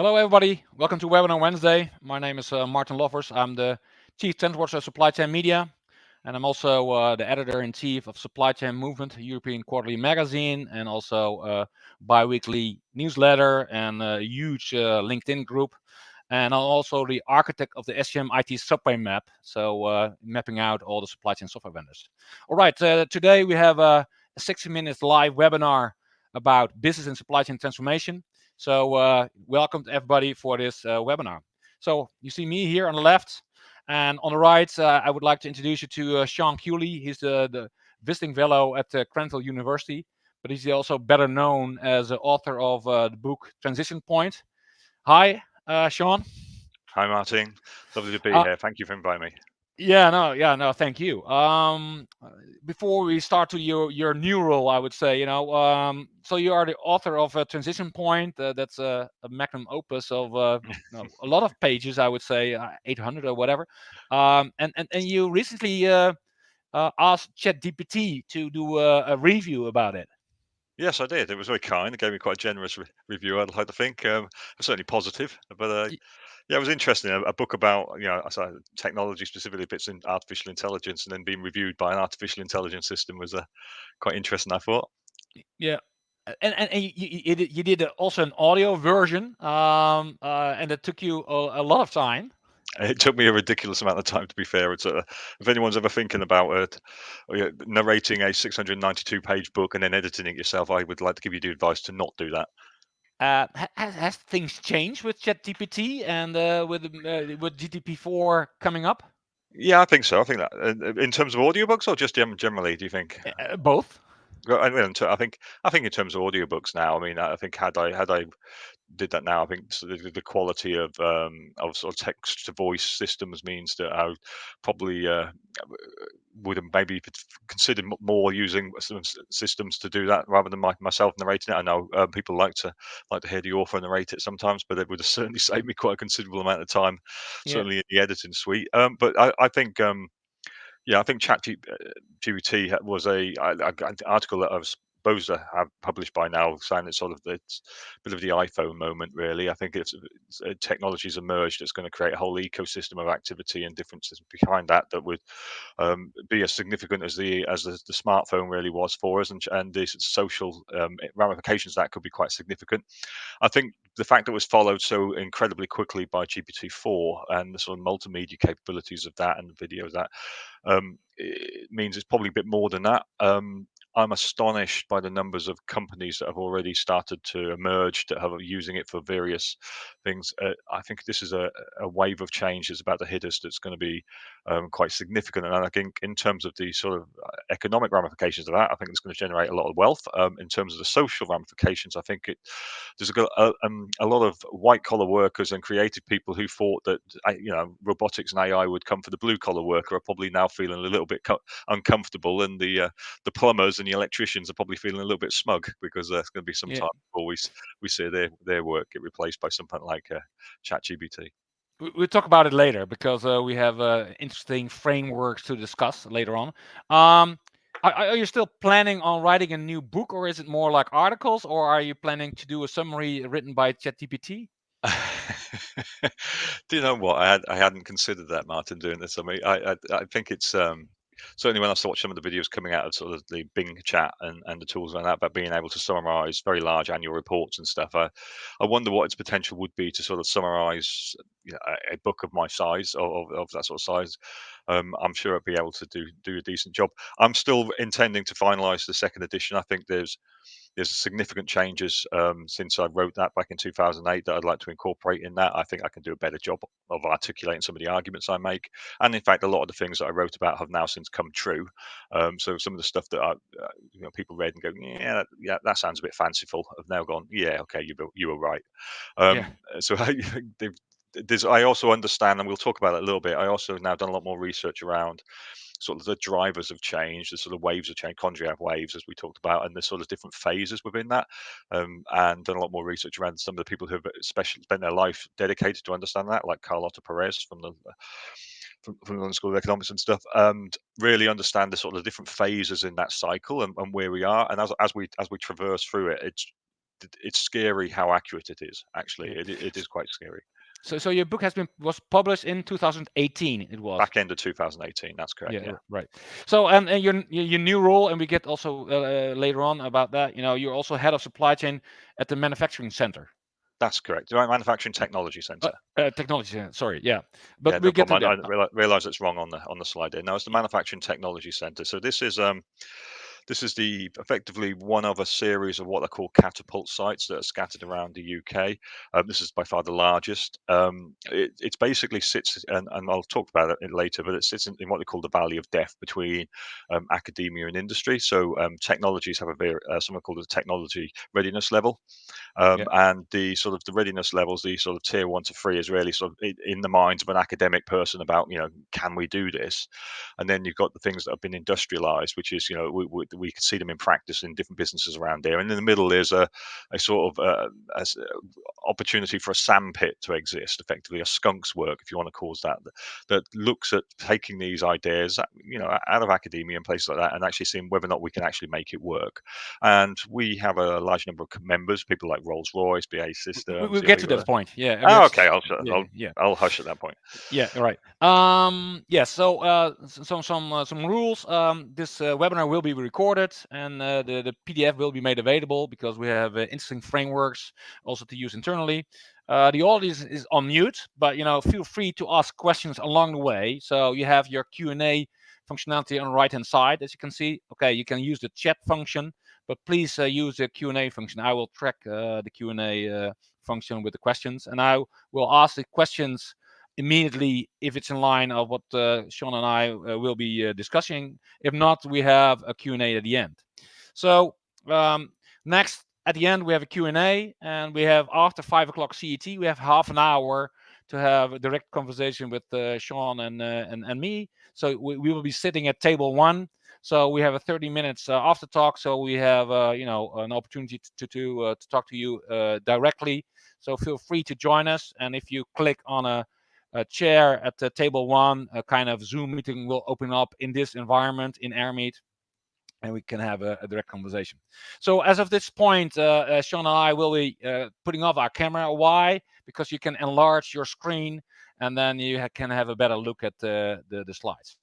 Hello, everybody. Welcome to Webinar Wednesday. My name is Martin Loffers. I'm the Chief Trend Watcher of Supply Chain Media, and I'm also the Editor-in-Chief of Supply Chain Movement, a European quarterly magazine, and also a bi-weekly newsletter and a huge LinkedIn group. And I'm also the architect of the SCM IT Subway Map, so mapping out all the supply chain software vendors. All right, today we have a 60 minutes live webinar about business and supply chain transformation. So welcome to everybody for this webinar. So you see me here on the left, and on the right, I would like to introduce you to Sean Culey. He's the visiting fellow at Coventry University, but he's also better known as the author of the book Transition Point. Hi, Sean. Hi, Martin. Lovely to be Uh, here. Thank you for inviting me. yeah, no, thank you. Before we start to your new role, I would say, so you are the author of Transition Point. That's a magnum opus of a lot of pages, I would say, 800 or whatever. And you recently asked ChatGPT to do a review about it. Yes, I did. It was very kind. It gave me quite a generous review, I'd like to think. Certainly positive. But yeah, it was interesting. A book about, technology, specifically bits in artificial intelligence, and then being reviewed by an artificial intelligence system was quite interesting, I thought. Yeah. And you did also an audio version, and it took you a lot of time. It took me a ridiculous amount of time, to be fair. If anyone's ever thinking about it, narrating a 692-page book and then editing it yourself, I would like to give you the advice to not do that. Has things changed with ChatGPT and with GTP4 coming up? Yeah, I think so. I think that in terms of audiobooks or just generally, do you think? Both. Well, I think in terms of audiobooks now, I mean, I think had I did that now, I think the quality of sort of text to voice systems means that I probably would have maybe considered more using some systems to do that rather than myself narrating it. I know people like to hear the author narrate it sometimes, but it would have certainly saved me quite a considerable amount of time, Yeah. certainly in the editing suite. But I think. Yeah, I think ChatGPT was an article that I was supposed to have published by now, saying it's a bit of the iPhone moment, really. I think technology's emerged. It's going to create a whole ecosystem of activity and differences behind that would be as significant as the smartphone really was for us, and the social ramifications of that could be quite significant. I think the fact that it was followed so incredibly quickly by GPT-4 and the sort of multimedia capabilities of that and the video of that it means it's probably a bit more than that. I'm astonished by the numbers of companies that have already started to emerge that have using it for various things. I think this is a wave of change that's about to hit us that's going to be quite significant. And I think in terms of the sort of economic ramifications of that, I think it's going to generate a lot of wealth. In terms of the social ramifications, I think a lot of white collar workers and creative people who thought that robotics and AI would come for the blue collar worker are probably now feeling a little bit uncomfortable, and the plumbers and the electricians are probably feeling a little bit smug because there's going to be some Yeah. time before we see their work get replaced by something like ChatGPT. We'll talk about it later because we have interesting frameworks to discuss later on. Um, are you still planning on writing a new book, or is it more like articles, or are you planning to do a summary written by ChatGPT? Do you know what? I hadn't considered that, Martin, doing this. I think it's certainly when I watch some of the videos coming out of sort of the Bing chat and the tools like that about being able to summarize very large annual reports and stuff. I wonder what its potential would be to sort of summarize a book of my size of that sort of size. I'm sure I'd be able to do a decent job. I'm still intending to finalize the second edition. I think there's significant changes since I wrote that back in 2008 that I'd like to incorporate in that. I think I can do a better job of articulating some of the arguments I make, and in fact, a lot of the things that I wrote about have now since come true. So some of the stuff that people read and go, yeah, that sounds a bit fanciful, have now gone, yeah, okay, you were right. Yeah. So I also understand, and we'll talk about it a little bit. I also now done a lot more research around sort of the drivers of change, the sort of waves of change, Kondratiev waves, as we talked about, and the sort of different phases within that. And done a lot more research around some of the people who have especially spent their life dedicated to understand that, like Carlota Perez from the London School of Economics and stuff, and really understand the sort of different phases in that cycle and where we are. And as we traverse through it, it's scary how accurate it is. Actually, Yeah. it is quite scary. So your book was published in 2018. It was. Back end of 2018. That's correct. Yeah, Yeah. right. So and your new role, and we get also later on about that. You're also head of supply chain at the manufacturing center. That's correct. The right manufacturing technology center. Technology center. Sorry, yeah. Yeah, But no we get to problem. that. I realize it's wrong on the slide there. No, it's the Manufacturing Technology Center. So this is the effectively one of a series of what are called catapult sites that are scattered around the UK. This is by far the largest. It's basically sits, and I'll talk about it later, but it sits in what they call the valley of death between academia and industry. So technologies have a very something called a technology readiness level. Yeah. And the sort of the readiness levels, the sort of tier 1 to 3, is really sort of in the minds of an academic person about, can we do this? And then you've got the things that have been industrialized, which is, we can see them in practice in different businesses around there. And in the middle, there's a sort of opportunity for a sandpit to exist, effectively a skunk's work, if you want to call that, that looks at taking these ideas, out of academia and places like that, and actually seeing whether or not we can actually make it work. And we have a large number of members, people like Rolls-Royce, BAE Systems, We'll get to people. that point. Yeah, Oh, okay. yeah, yeah. I'll hush at that point. Yeah, right. Yeah. So some rules. This webinar will be recorded, and the PDF will be made available because we have interesting frameworks also to use internally. The audience is on mute, but feel free to ask questions along the way. So you have your Q&A functionality on the right hand side, as you can see. Okay, you can use the chat function, but please use the Q&A function. I will track the Q&A function with the questions, and I will ask the questions immediately if it's in line of what Sean and I will be discussing. If not, we have a Q&A at the end. So next, at the end, we have a Q&A, and we have after 5 o'clock CET, we have half an hour to have a direct conversation with Sean and me. So we will be sitting at table 1. So we have a 30 minutes after talk. So we have an opportunity to talk to you directly. So feel free to join us. And if you click on a chair at table 1, a kind of Zoom meeting will open up in this environment in AirMeet, and we can have a direct conversation. So as of this point, Sean and I will be putting off our camera. Why? Because you can enlarge your screen, and then you can have a better look at the slides.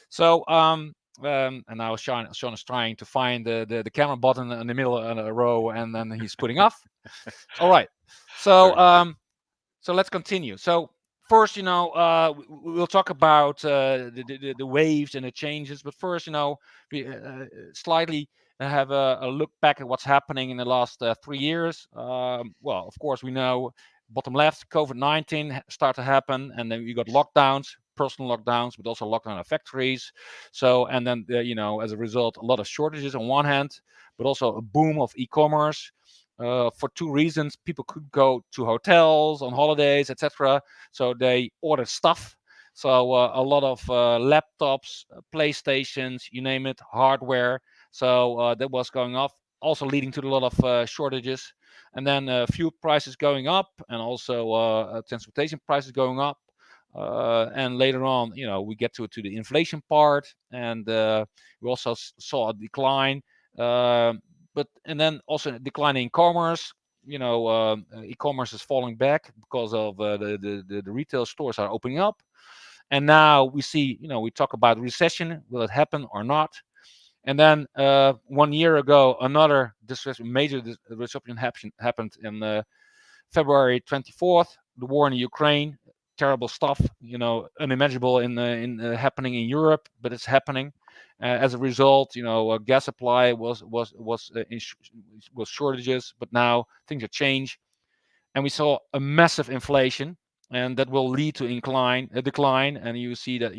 So and now Sean is trying to find the camera button in the middle of a row, and then he's putting off. All right. So so let's continue. So first, we'll talk about the waves and the changes. But first, we slightly have a look back at what's happening in the last 3 years. Well, of course, we know bottom left, COVID-19 start to happen, and then we got lockdowns, personal lockdowns, but also lockdown of factories. So, and then as a result, a lot of shortages on one hand, but also a boom of e-commerce. For two reasons: people could go to hotels on holidays, etc. So they ordered stuff. So a lot of laptops, PlayStations, you name it, hardware. So that was going off, also leading to a lot of shortages. And then fuel prices going up, and also transportation prices going up. And later on, we get to the inflation part, and we also saw a decline. But and then also declining e-commerce. E-commerce is falling back because of the retail stores are opening up, and now we see, we talk about recession. Will it happen or not? And then 1 year ago, another major disruption happened in February 24th. The war in Ukraine, terrible stuff. Unimaginable in happening in Europe, but it's happening. As a result, gas supply was shortages, but now things have changed, and we saw a massive inflation, and that will lead to a decline. And you see that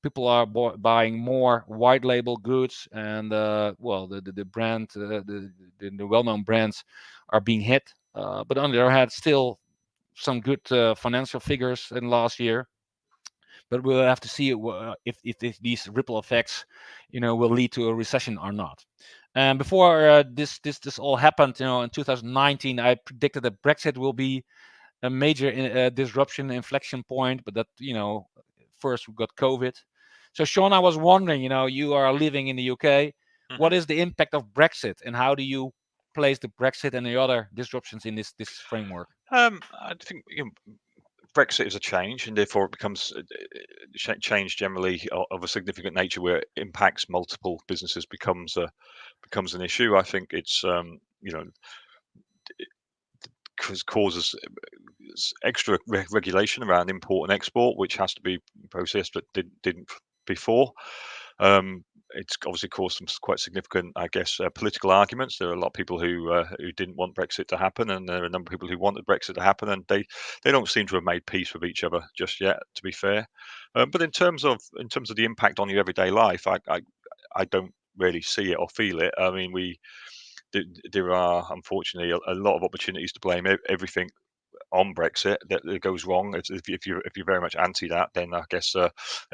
people are buying more white label goods, and well, the brand, the well-known brands are being hit. But on the other hand, still some good financial figures in last year. But we'll have to see if these ripple effects, will lead to a recession or not. And before this all happened, in 2019, I predicted that Brexit will be a major disruption, inflection point. But that, first we got COVID. So Sean, I was wondering, you are living in the UK. What Hmm. is the impact of Brexit, and how do you place the Brexit and the other disruptions in this framework? I think Brexit is a change, and therefore it becomes change generally of a significant nature where it impacts multiple businesses becomes an issue. I think it's causes extra regulation around import and export, which has to be processed but didn't before. It's obviously caused some quite significant, I guess, political arguments. There are a lot of people who didn't want Brexit to happen, and there are a number of people who wanted Brexit to happen, and they don't seem to have made peace with each other just yet. To be fair, but in terms of the impact on your everyday life, I don't really see it or feel it. I mean, there are unfortunately a lot of opportunities to blame everything on Brexit that goes wrong. If you're very much anti that, then I guess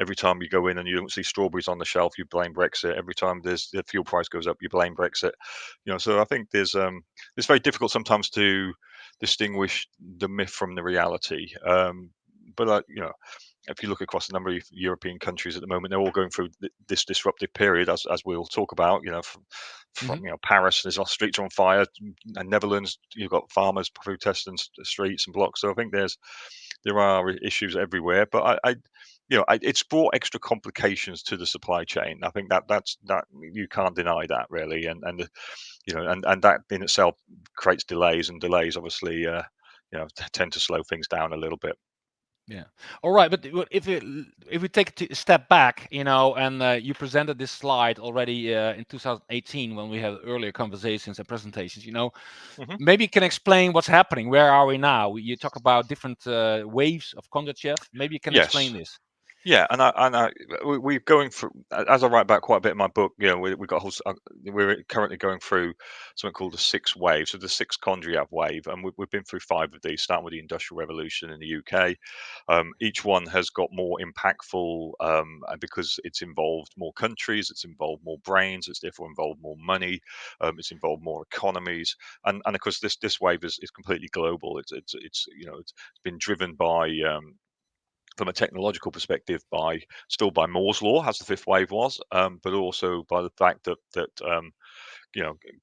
every time you go in and you don't see strawberries on the shelf, you blame Brexit. Every time the fuel price goes up, you blame Brexit. So I think it's very difficult sometimes to distinguish the myth from the reality. But if you look across a number of European countries at the moment, they're all going through this disruptive period, as we'll talk about. From Hmm. Paris, there's our streets are on fire, and Netherlands, you've got farmers protesting streets and blocks. So I think there are issues everywhere, but it's brought extra complications to the supply chain. I think that you can't deny that really, and that in itself creates delays, and delays obviously tend to slow things down a little bit. Yeah. All right. But if we take a step back, and you presented this slide already in 2018 when we had earlier conversations and presentations, hmm maybe you can explain what's happening. Where are we now? You talk about different waves of conduct, chef. Maybe you can explain Yes. this. Yeah, we're going through, as I write about quite a bit in my book. We've got a whole, we're currently going through something called the sixth wave. So the sixth Condriav wave, and we've been through five of these, starting with the Industrial Revolution in the UK. Each one has got more impactful, and because it's involved more countries, it's involved more brains, it's therefore involved more money, it's involved more economies, and of course this wave is completely global. It's been driven by from a technological perspective by Moore's law, as the fifth wave was, but also by the fact that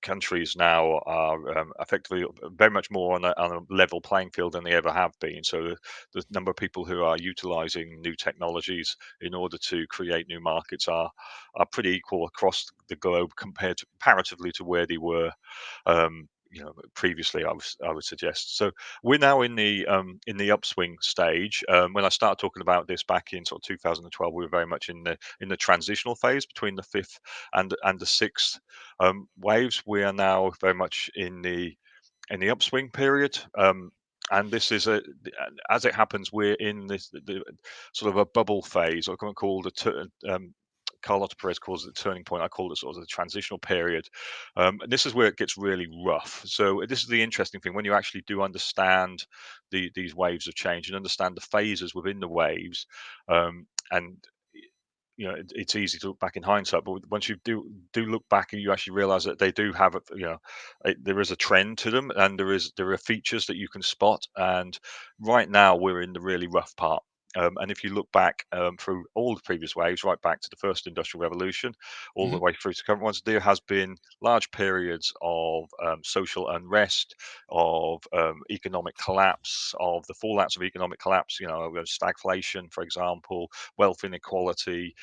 countries now are effectively very much more on a level playing field than they ever have been. So the number of people who are utilizing new technologies in order to create new markets are pretty equal across the globe compared to comparatively to where they were previously. I would suggest. So we're now in the upswing stage. When I started talking about this back in sort of 2012, we were very much in the transitional phase between the fifth and the sixth waves. We are now very much in the upswing period. And this is as it happens, we're in the sort of a bubble phase, or can call Carlos Perez calls it the turning point. I call it sort of the transitional period. And this is where it gets really rough. So this is the interesting thing when you actually do understand these waves of change and understand the phases within the waves. And it's easy to look back in hindsight, but once you do look back, and you actually realize that they do have there is a trend to them, and there are features that you can spot. And right now we're in the really rough part. And if you look back through all the previous waves, right back to the first industrial revolution, all the Hmm. way through to current ones, there has been large periods of social unrest, of economic collapse, of the fallouts of economic collapse. Stagflation, for example, wealth inequality,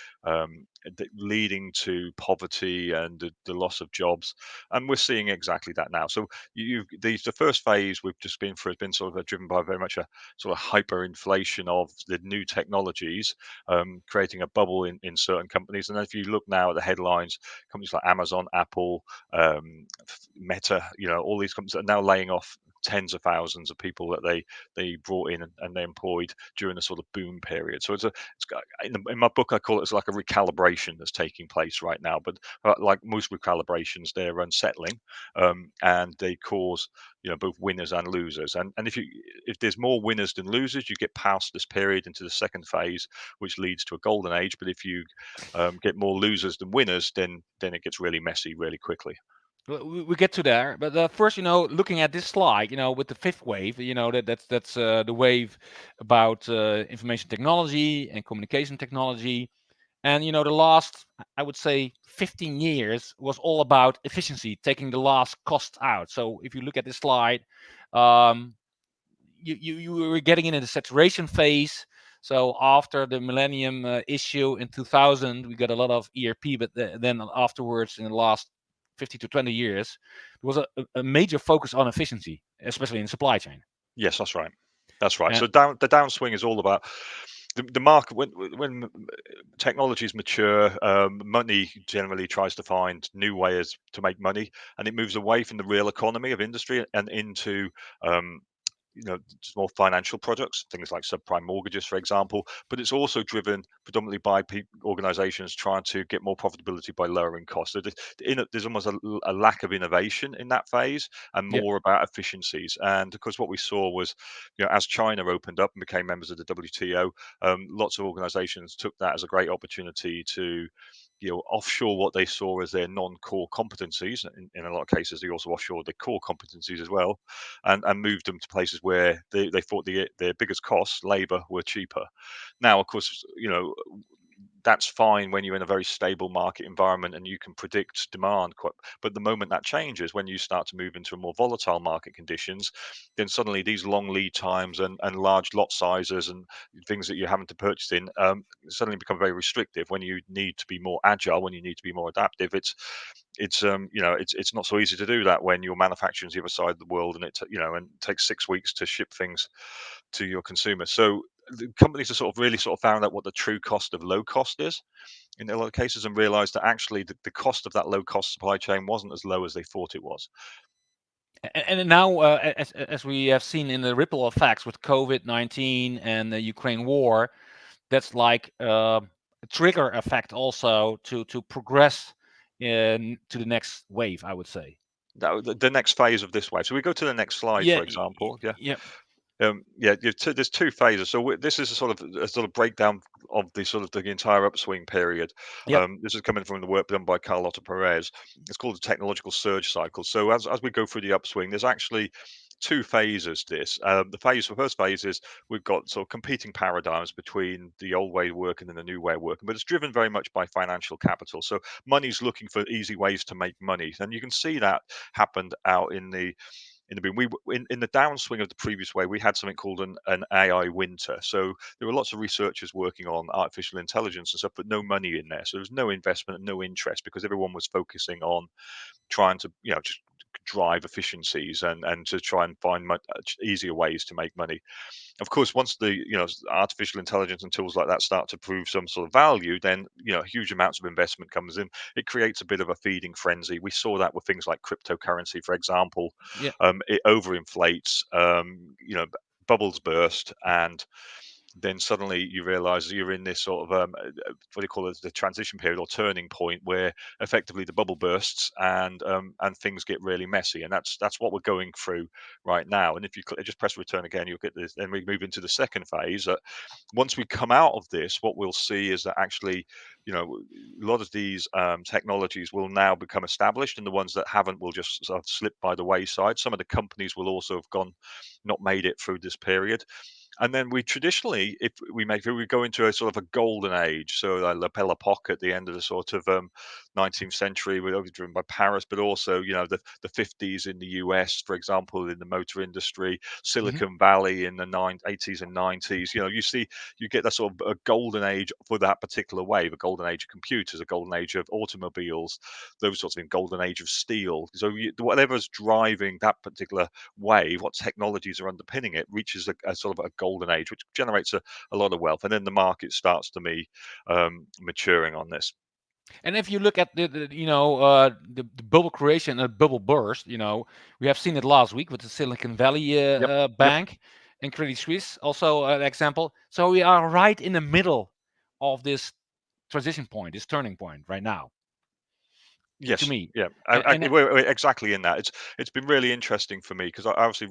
leading to poverty and the loss of jobs. And we're seeing exactly that now. So the first phase we've just been through has been sort of driven by very much a sort of hyperinflation of the new technologies, creating a bubble in certain companies. And if you look now at the headlines, companies like Amazon, Apple, Meta, all these companies are now laying off tens of thousands of people that they brought in and they employed during the sort of boom period. So in my book I call it like a recalibration that's taking place right now. But like most recalibrations, they're unsettling, and they cause both winners and losers. And if there's more winners than losers, you get past this period into the second phase, which leads to a golden age. But if you get more losers than winners, then it gets really messy really quickly. We get to there, but first, looking at this slide, with the fifth wave, that's the wave about information technology and communication technology, And the last, I would say, 15 years was all about efficiency, taking the last cost out. So if you look at this slide, um, you were getting into the saturation phase. So after the millennium issue in 2000, we got a lot of ERP, but then afterwards, in the last 50 to 20 years, there was a major focus on efficiency, especially in supply chain. Yes, that's right. That's right. Uh, So the downswing is all about the market when technologies mature. Money generally tries to find new ways to make money, and it moves away from the real economy of industry and into um, just more financial products, things like subprime mortgages, for example. But it's also driven predominantly by organizations trying to get more profitability by lowering costs. So there's almost a lack of innovation in that phase and yeah. more about efficiencies. And of course, what we saw was, as China opened up and became members of the WTO, lots of organizations took that as a great opportunity to offshore what they saw as their non-core competencies. In a lot of cases, they also offshore their core competencies as well, and moved them to places where they thought their biggest costs, labour, were cheaper. Now, of course, that's fine when you're in a very stable market environment and you can predict demand quite, but the moment that changes, when you start to move into more volatile market conditions, then suddenly these long lead times and large lot sizes and things that you're having to purchase in suddenly become very restrictive. When you need to be more agile, when you need to be more adaptive, it's not so easy to do that when you're manufacturing the other side of the world, and and it takes 6 weeks to ship things to your consumer. So the companies have really found out what the true cost of low cost is in a lot of cases, and realized that actually the cost of that low cost supply chain wasn't as low as they thought it was. And now, as we have seen in the ripple effects with COVID-19 and the Ukraine war, that's like a trigger effect also to progress in to the next wave, I would say. Now, the next phase of this wave. So we go to the next slide, Yeah, for example. Yeah. yeah, Yeah, there's two phases. So this is a sort of breakdown of the entire upswing period. yep, This is coming from the work done by Carlota Perez. It's called the technological surge cycle. So as we go through the upswing, there's actually two phases to this. The first phase is we've got sort of competing paradigms between the old way of working and the new way of working, but it's driven very much by financial capital. So money's looking for easy ways to make money, and you can see that happened out in the boom. In the downswing of the previous way, we had something called an AI winter. So there were lots of researchers working on artificial intelligence and stuff, but no money in there. So there was no investment and no interest because everyone was focusing on trying to, just drive efficiencies and to try and find easier ways to make money. Of course, once the artificial intelligence and tools like that start to prove some sort of value, then huge amounts of investment comes in. It creates a bit of a feeding frenzy. We saw that with things like cryptocurrency, for example. yeah. It overinflates. Bubbles burst, and then suddenly you realize you're in this sort of what do you call it, the transition period or turning point, where effectively the bubble bursts and things get really messy, and that's what we're going through right now. And if you just press return again, you'll get this. Then we move into the second phase. Once we come out of this, what we'll see is that actually, a lot of these technologies will now become established, and the ones that haven't will just sort of slip by the wayside. Some of the companies will also have not made it through this period. And then we traditionally, if we go into a sort of a golden age, so La Belle Epoque at the end of the sort of 19th century, we're driven by Paris, but also the 50s in the US, for example, in the motor industry, Hmm. Silicon Valley in the 80s and 90s. You get that sort of a golden age for that particular wave, a golden age of computers, a golden age of automobiles, those sorts of things, golden age of steel. So whatever's driving that particular wave, what technologies are underpinning it, reaches a sort of a golden age, which generates a lot of wealth. And then the market starts to be maturing on this. And if you look at the bubble creation, a bubble burst, we have seen it last week with the Silicon Valley Yep. Yep. Bank and Credit Suisse, also an example. So we are right in the middle of this transition point, this turning point right now, to Yes, me. yeah, And we're exactly in that. It's been really interesting for me because I obviously,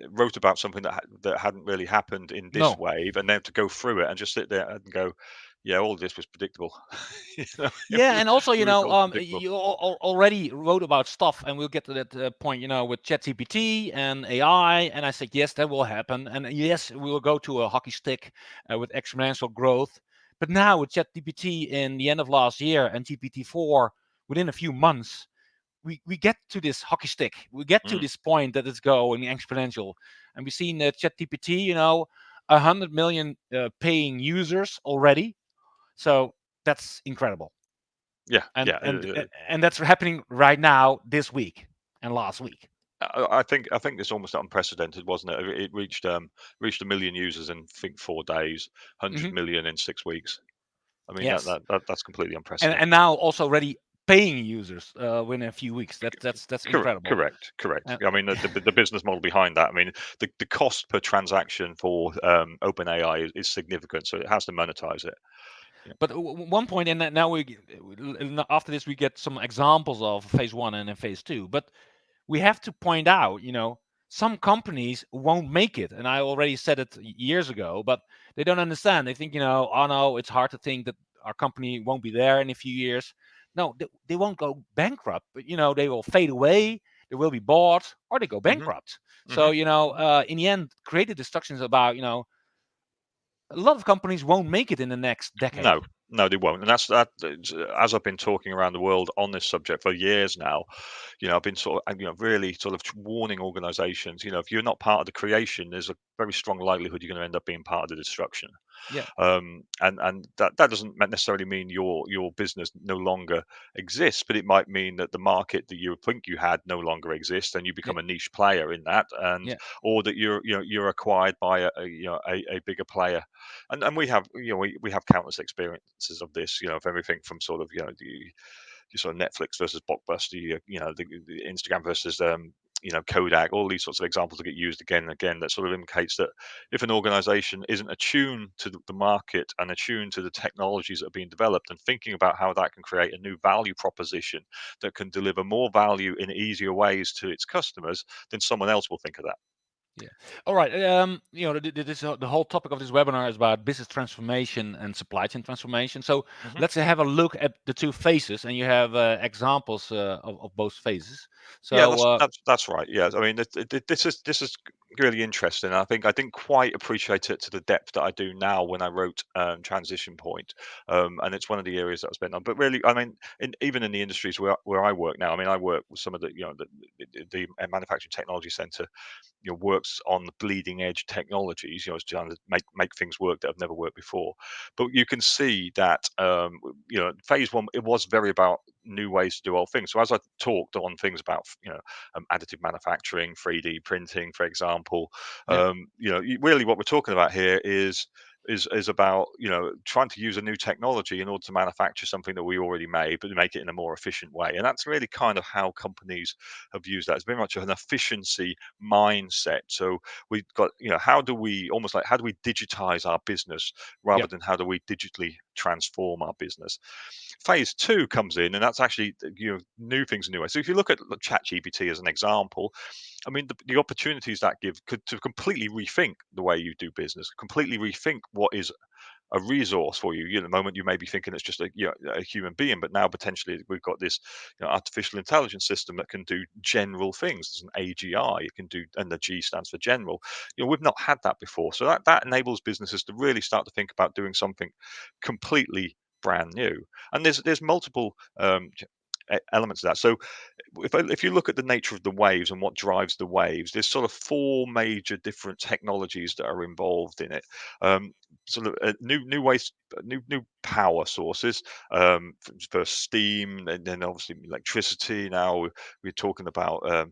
wrote about something that hadn't really happened in this no, wave, and then to go through it and just sit there and go, yeah, all of this was predictable. It yeah, was and also, all predictable. you already wrote about stuff, and we'll get to that point, with ChatGPT and AI, and I said yes, that will happen, and yes, we will go to a hockey stick with exponential growth. But now with ChatGPT in the end of last year and GPT-4 within a few months, we get to this hockey stick. We get to Mm. this point that it's going exponential, and we've seen ChatGPT, 100 million paying users already. So that's incredible, Yeah, and yeah. and and that's happening right now this week and last week. I think it's almost unprecedented, wasn't it? It reached 1 million users in, I think, 4 days, 100 Hmm. million in 6 weeks. I mean, Yes, that's completely and unprecedented. now also already paying users within a few weeks. That's incredible. Correct. Uh, I mean, the business model behind that. I mean, the cost per transaction for OpenAI is significant, so it has to monetize it. Yeah. But one point, and now after this we get some examples of phase one and then phase two. But we have to point out, some companies won't make it, and I already said it years ago. But they don't understand. They think, oh no, it's hard to think that our company won't be there in a few years. No, they won't go bankrupt, but they will fade away. They will be bought, or they go hmm bankrupt. So hmm in the end, creative destruction is about a lot of companies won't make it in the next decade. No, no, they won't. And as I've been talking around the world on this subject for years now. I've been really sort of warning organisations. If you're not part of the creation, there's a very strong likelihood you're going to end up being part of the destruction. Yeah, And that doesn't necessarily mean your business no longer exists, but it might mean that the market that you think you had no longer exists, and you yeah, become a niche player in that, and yeah, or that you're acquired by a bigger player. And we have countless experiences of this. Of everything from sort of your sort of Netflix versus Blockbuster, the Instagram versus Kodak, all these sorts of examples that get used again and again. That sort of indicates that if an organization isn't attuned to the market and attuned to the technologies that are being developed and thinking about how that can create a new value proposition that can deliver more value in easier ways to its customers, then someone else will think of that. yeah. All right. The whole topic of this webinar is about business transformation and supply chain transformation. So Mhm. let's have a look at the two phases, and you have examples of both phases. Yeah, So that's right. Yeah, I mean, this is really interesting. I think I didn't quite appreciate it to the depth that I do now when I wrote Transition Point, and it's one of the areas that I spent on. But really, I mean, even in the industries where I work now, I mean, I work with some of the manufacturing technology center works on the bleeding edge technologies, it's trying to make things work that have never worked before. But you can see that phase one, it was very about new ways to do old things. So as I talked on things about additive manufacturing, 3D printing, for example, yeah, really what we're talking about here is about trying to use a new technology in order to manufacture something that we already made, but make it in a more efficient way. And that's really kind of how companies have used that. It's very much an efficiency mindset. So we've got, how do we digitize our business yeah, rather than how do we digitally transform our business? Phase two comes in, and that's actually new things, new ways. So if you look at ChatGPT as an example, I mean, the opportunities that give could to completely rethink the way you do business, completely rethink what is a resource for you. The moment you may be thinking it's just a human being, but now potentially we've got this artificial intelligence system that can do general things. There's an AGI, it can do, and the G stands for general. We've not had that before, so that enables businesses to really start to think about doing something completely brand new. And there's multiple elements of that. So if you look at the nature of the waves and what drives the waves, there's sort of four major different technologies that are involved in it. Um, Sort of new ways, new power sources, for steam, and then obviously electricity. Now we're talking about a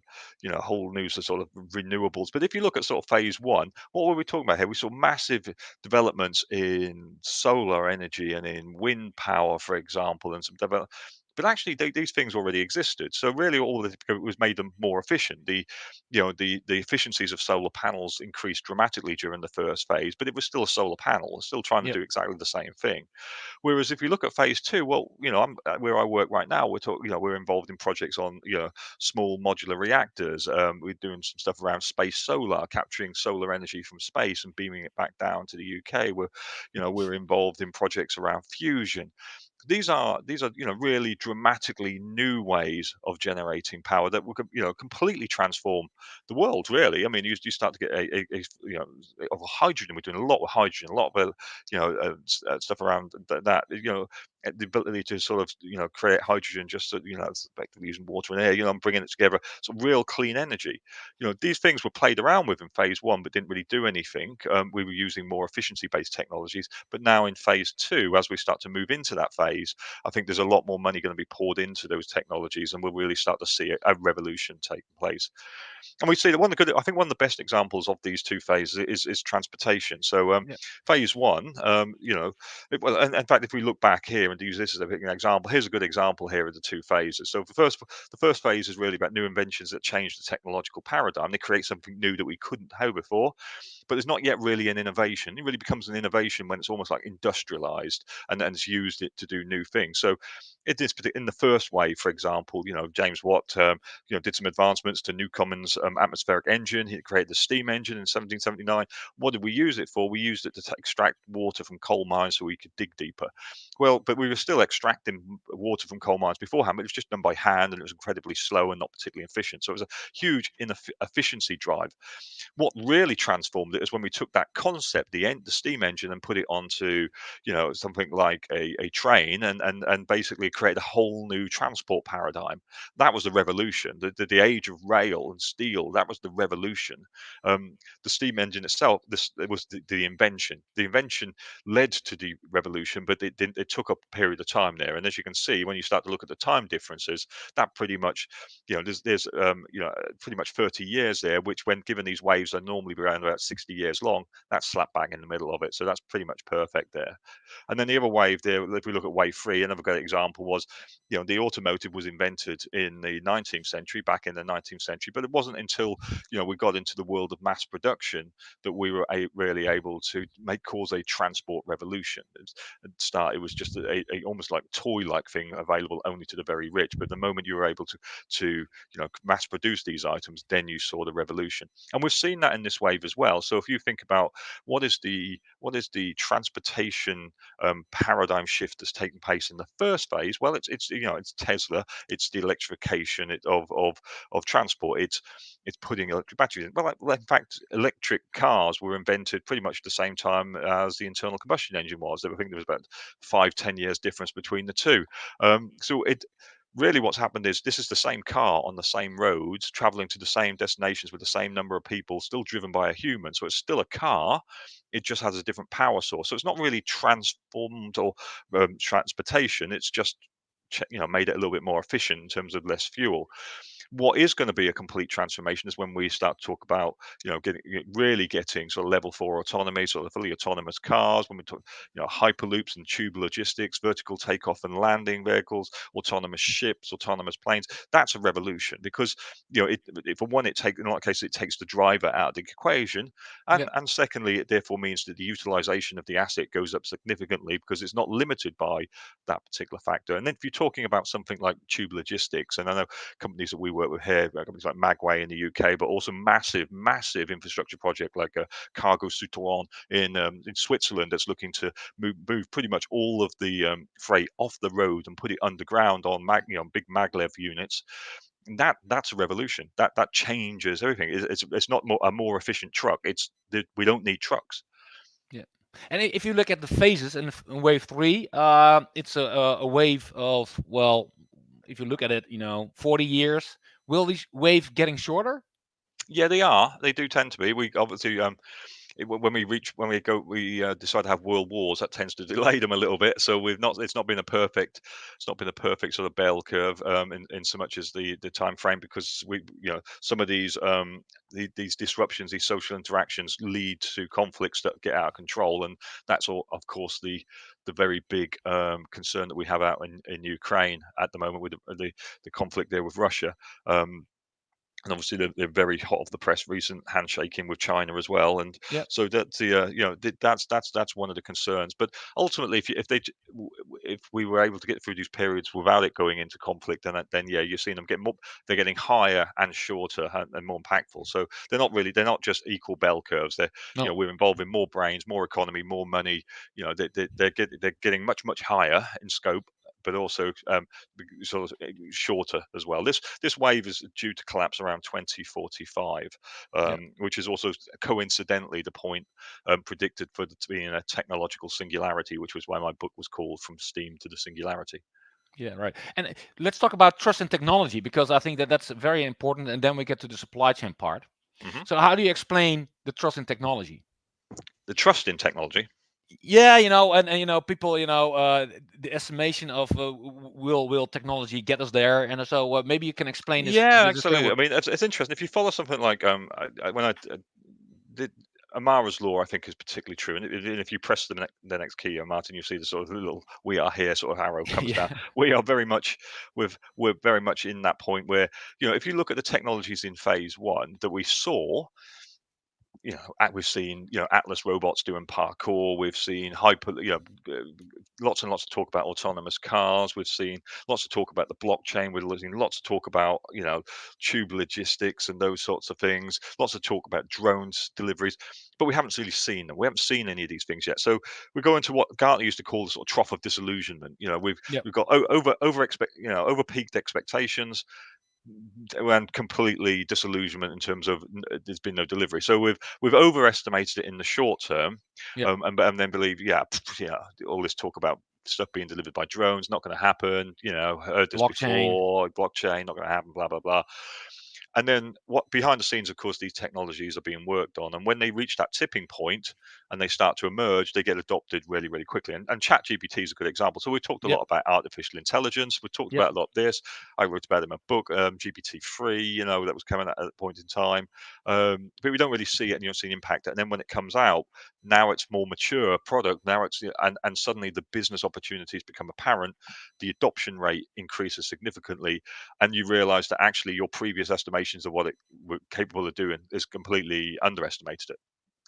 whole new sort of renewables. But if you look at sort of phase one, what were we talking about here? We saw massive developments in solar energy and in wind power, for example, and some develop. But actually, these things already existed. So really, all that it was made them more efficient. The efficiencies of solar panels increased dramatically during the first phase, but it was still a solar panel, still trying to yeah, do exactly the same thing. Whereas if you look at phase two, well, I'm where I work right now. We're talking, we're involved in projects on small modular reactors. We're doing some stuff around space solar, capturing solar energy from space and beaming it back down to the UK. We're involved in projects around fusion. These are really dramatically new ways of generating power that will completely transform the world. Really, I mean, you start to get of hydrogen. We're doing a lot with hydrogen, a lot of stuff around that. The ability to sort of create hydrogen just so, it's effectively using water and air. I'm bringing it together. Some real clean energy. These things were played around with in phase one, but didn't really do anything. We were using more efficiency-based technologies, but now in phase two, as we start to move into that phase, I think there's a lot more money going to be poured into those technologies, and we'll really start to see a revolution taking place. And we see that I think one of the best examples of these two phases is transportation. So Yeah. phase one, well, and in fact, if we look back here and use this as an example, here's a good example here of the two phases. So the first phase is really about new inventions that change the technological paradigm. They create something new that we couldn't have before, but there's not yet really an innovation. It really becomes an innovation when it's almost like industrialized and it's used it to do new things. So in the first wave, for example, James Watt, did some advancements to Newcomen's atmospheric engine. He created the steam engine in 1779. What did we use it for? We used it to extract water from coal mines so we could dig deeper. Well, but we were still extracting water from coal mines beforehand, but it was just done by hand and it was incredibly slow and not particularly efficient. So it was a huge inefficiency drive. What really transformed it is when we took that concept, the steam engine, and put it onto something like a train and basically create a whole new transport paradigm. That was the revolution. The age of rail and steel, that was the revolution. The steam engine itself, this it was the invention. The invention led to the revolution, but it took a period of time there. And as you can see, when you start to look at the time differences, that pretty much there's pretty much 30 years there, which when given these waves are normally around about 60 years long, that's slap bang in the middle of it. So that's pretty much perfect there. And then the other wave there, if we look at wave three, another great example was, the automotive was invented in the 19th century, back in the 19th century, but it wasn't until, we got into the world of mass production that we were really able to cause a transport revolution. At the start, it was just a almost like toy-like thing available only to the very rich. But the moment you were able to mass produce these items, then you saw the revolution. And we've seen that in this wave as well. So if you think about what is the transportation paradigm shift that's taking place in the first phase, well, it's Tesla, it's the electrification of transport, it's putting electric batteries in. Well, in fact, electric cars were invented pretty much the same time as the internal combustion engine was. I think there was about 5-10 years difference between the two. So it really what's happened is this is the same car on the same roads, traveling to the same destinations with the same number of people, still driven by a human. So it's still a car. It just has a different power source. So it's not really transformed or transportation. It's just made it a little bit more efficient in terms of less fuel. What is going to be a complete transformation is when we start to talk about, really getting sort of level four autonomy, sort of fully autonomous cars. When we talk, hyperloops and tube logistics, vertical takeoff and landing vehicles, autonomous ships, autonomous planes. That's a revolution because, for one, in a lot of cases, it takes the driver out of the equation, Yeah. and secondly, it therefore means that the utilization of the asset goes up significantly because it's not limited by that particular factor. And then if you're talking about something like tube logistics, and I know companies that we work with here, companies like Magway in the UK, but also massive infrastructure project like a Cargo Souterrain in Switzerland that's looking to move pretty much all of the freight off the road and put it underground on big maglev units. And that's a revolution. That changes everything. It's not a more efficient truck. We don't need trucks. Yeah. And if you look at the phases in wave three, it's a wave of, well, if you look at it, 40 years. Will these waves getting shorter? Yeah, they are. They do tend to be. We obviously when we decide to have world wars, that tends to delay them a little bit. So we've not it's not been a perfect sort of bell curve in so much as the time frame, because some of these disruptions, these social interactions lead to conflicts that get out of control, and that's all, of course, the very big concern that we have out in Ukraine at the moment with the conflict there with Russia. And obviously they're very hot off the press recent handshaking with China as well, and Yeah. so that's that's one of the concerns. But ultimately, if we were able to get through these periods without it going into conflict, then yeah, you're seeing them get more. They're getting higher and shorter and more impactful. So they're not just equal bell curves. No. We're involving more brains, more economy, more money. They're getting much higher in scope, but also sort of shorter as well. This wave is due to collapse around 2045, Yeah. which is also coincidentally the point predicted for to be in a technological singularity, which was why my book was called From Steam to the Singularity. Yeah, right. And let's talk about trust in technology, because I think that that's very important. And then we get to the supply chain part. Hmm. So how do you explain the trust in technology? The trust in technology. Yeah, and people, the estimation of will technology get us there, and so maybe you can explain Yeah, this absolutely. I framework. mean, it's interesting if you follow something like when I did Amara's law, I think is particularly true. And if you press the next key, Martin, you see the sort of little "we are here" sort of arrow comes down. Yeah, We are very much we're very much in that point where if you look at the technologies in phase one that we saw, we've seen Atlas robots doing parkour. We've seen lots and lots of talk about autonomous cars. We've seen lots of talk about the blockchain. We've seen lots of talk about tube logistics and those sorts of things. Lots of talk about drones deliveries, but we haven't really seen them. We haven't seen any of these things yet. So we go into what Gartner used to call the sort of trough of disillusionment. yep, We've got over peaked expectations and completely disillusionment in terms of there's been no delivery. So we've overestimated it in the short term, yep. and then believe yeah, all this talk about stuff being delivered by drones not going to happen. Heard this Blockchain. before. Blockchain not going to happen. Blah blah blah. And then what behind the scenes, of course, these technologies are being worked on. And when they reach that tipping point and they start to emerge, they get adopted really, really quickly. And ChatGPT is a good example. So we talked a Yep, lot about artificial intelligence. We talked yep. about a lot of this. I wrote about it in my book, GPT-3, that was coming out at that point in time. But we don't really see it and you don't see the impact. And then when it comes out, now it's more mature product. Now it's and suddenly the business opportunities become apparent. The adoption rate increases significantly, and you realize that actually your previous estimations of what it were capable of doing is completely underestimated it.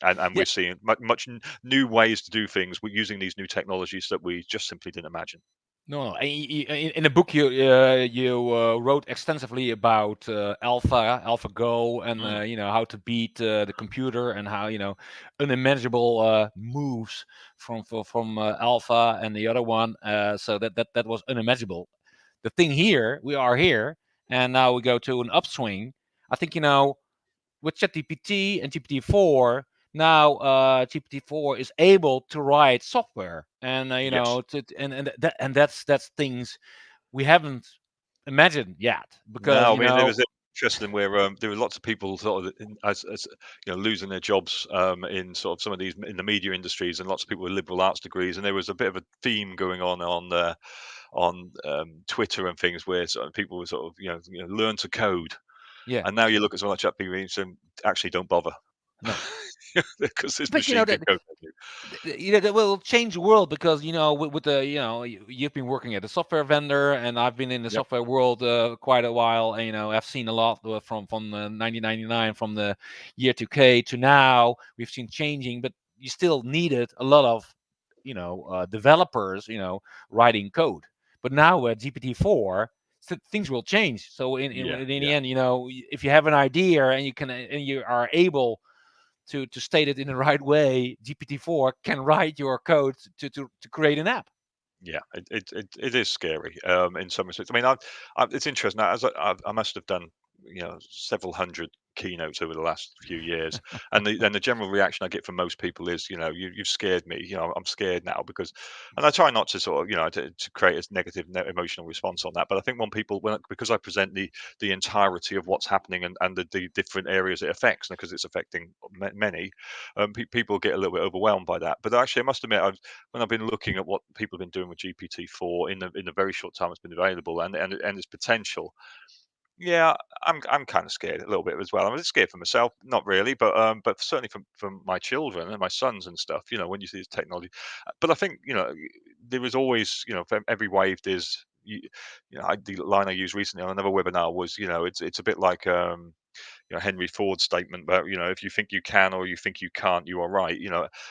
And Yeah. we're seeing much new ways to do things. We're using these new technologies that we just simply didn't imagine. No, no. In the book, you wrote extensively about AlphaGo, and Mm, how to beat the computer, and how unimaginable moves from Alpha and the other one. So that was unimaginable. The thing here, we are here, and now we go to an upswing. I think with ChatGPT and GPT-4, now GPT-4 is able to write software, and yes. that's things we haven't imagined yet, because No, I mean there was interesting where there were lots of people sort of as losing their jobs in sort of some of these in the media industries, and lots of people with liberal arts degrees, and there was a bit of a theme going on Twitter and things where sort of people were sort of learn to code. yeah. And now you look at someone like ChatGPT and say, actually don't bother. No, Because this but machine can code for you. that will change the world, because with the you've been working at a software vendor, and I've been in the Yep. software world quite a while, and I've seen a lot from 1999, from the year 2K to now. We've seen changing, but you still needed a lot of developers writing code. But now at GPT-4, things will change. So Yeah, in the yeah, end, if you have an idea, and you are able to state it in the right way, GPT-4 can write your code to create an app. yeah. It is scary in some respects. I mean, it's interesting. As I must have done, several hundred keynotes over the last few years, and the general reaction I get from most people is, you've scared me. I'm scared now because, and I try not to sort of, to create a negative emotional response on that. But I think because I present the entirety of what's happening and the different areas it affects, because it's affecting many, people get a little bit overwhelmed by that. But actually, I must admit, when I've been looking at what people have been doing with GPT-4 in the very short time it's been available and its potential, yeah, I'm kind of scared a little bit as well. I'm scared for myself, not really, but certainly from my children and my sons and stuff. When you see this technology, but I think there is always for every wave there's the line I used recently on another webinar was it's a bit like Henry Ford's statement about if you think you can or you think you can't, you are right.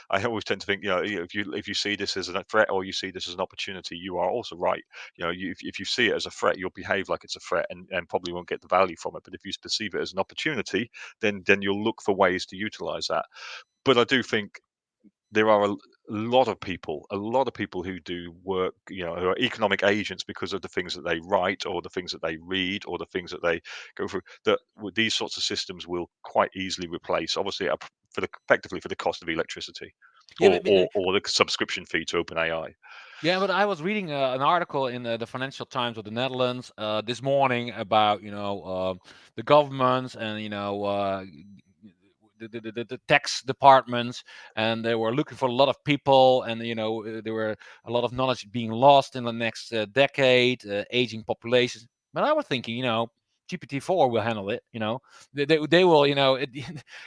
I always tend to think if you see this as a threat or you see this as an opportunity, you are also right. If you see it as a threat, you'll behave like it's a threat and probably won't get the value from it. But if you perceive it as an opportunity, then you'll look for ways to utilize that. But I do think there are a lot of people who do work, who are economic agents because of the things that they write or the things that they read or the things that they go through, that these sorts of systems will quite easily replace, obviously, effectively for the cost of electricity, Yeah, or the subscription fee to OpenAI. yeah, but I was reading an article in the Financial Times of the Netherlands this morning about the governments and the tax departments, and they were looking for a lot of people, and there were a lot of knowledge being lost in the next decade, aging populations. But I was thinking, GPT-4 will handle it. They will.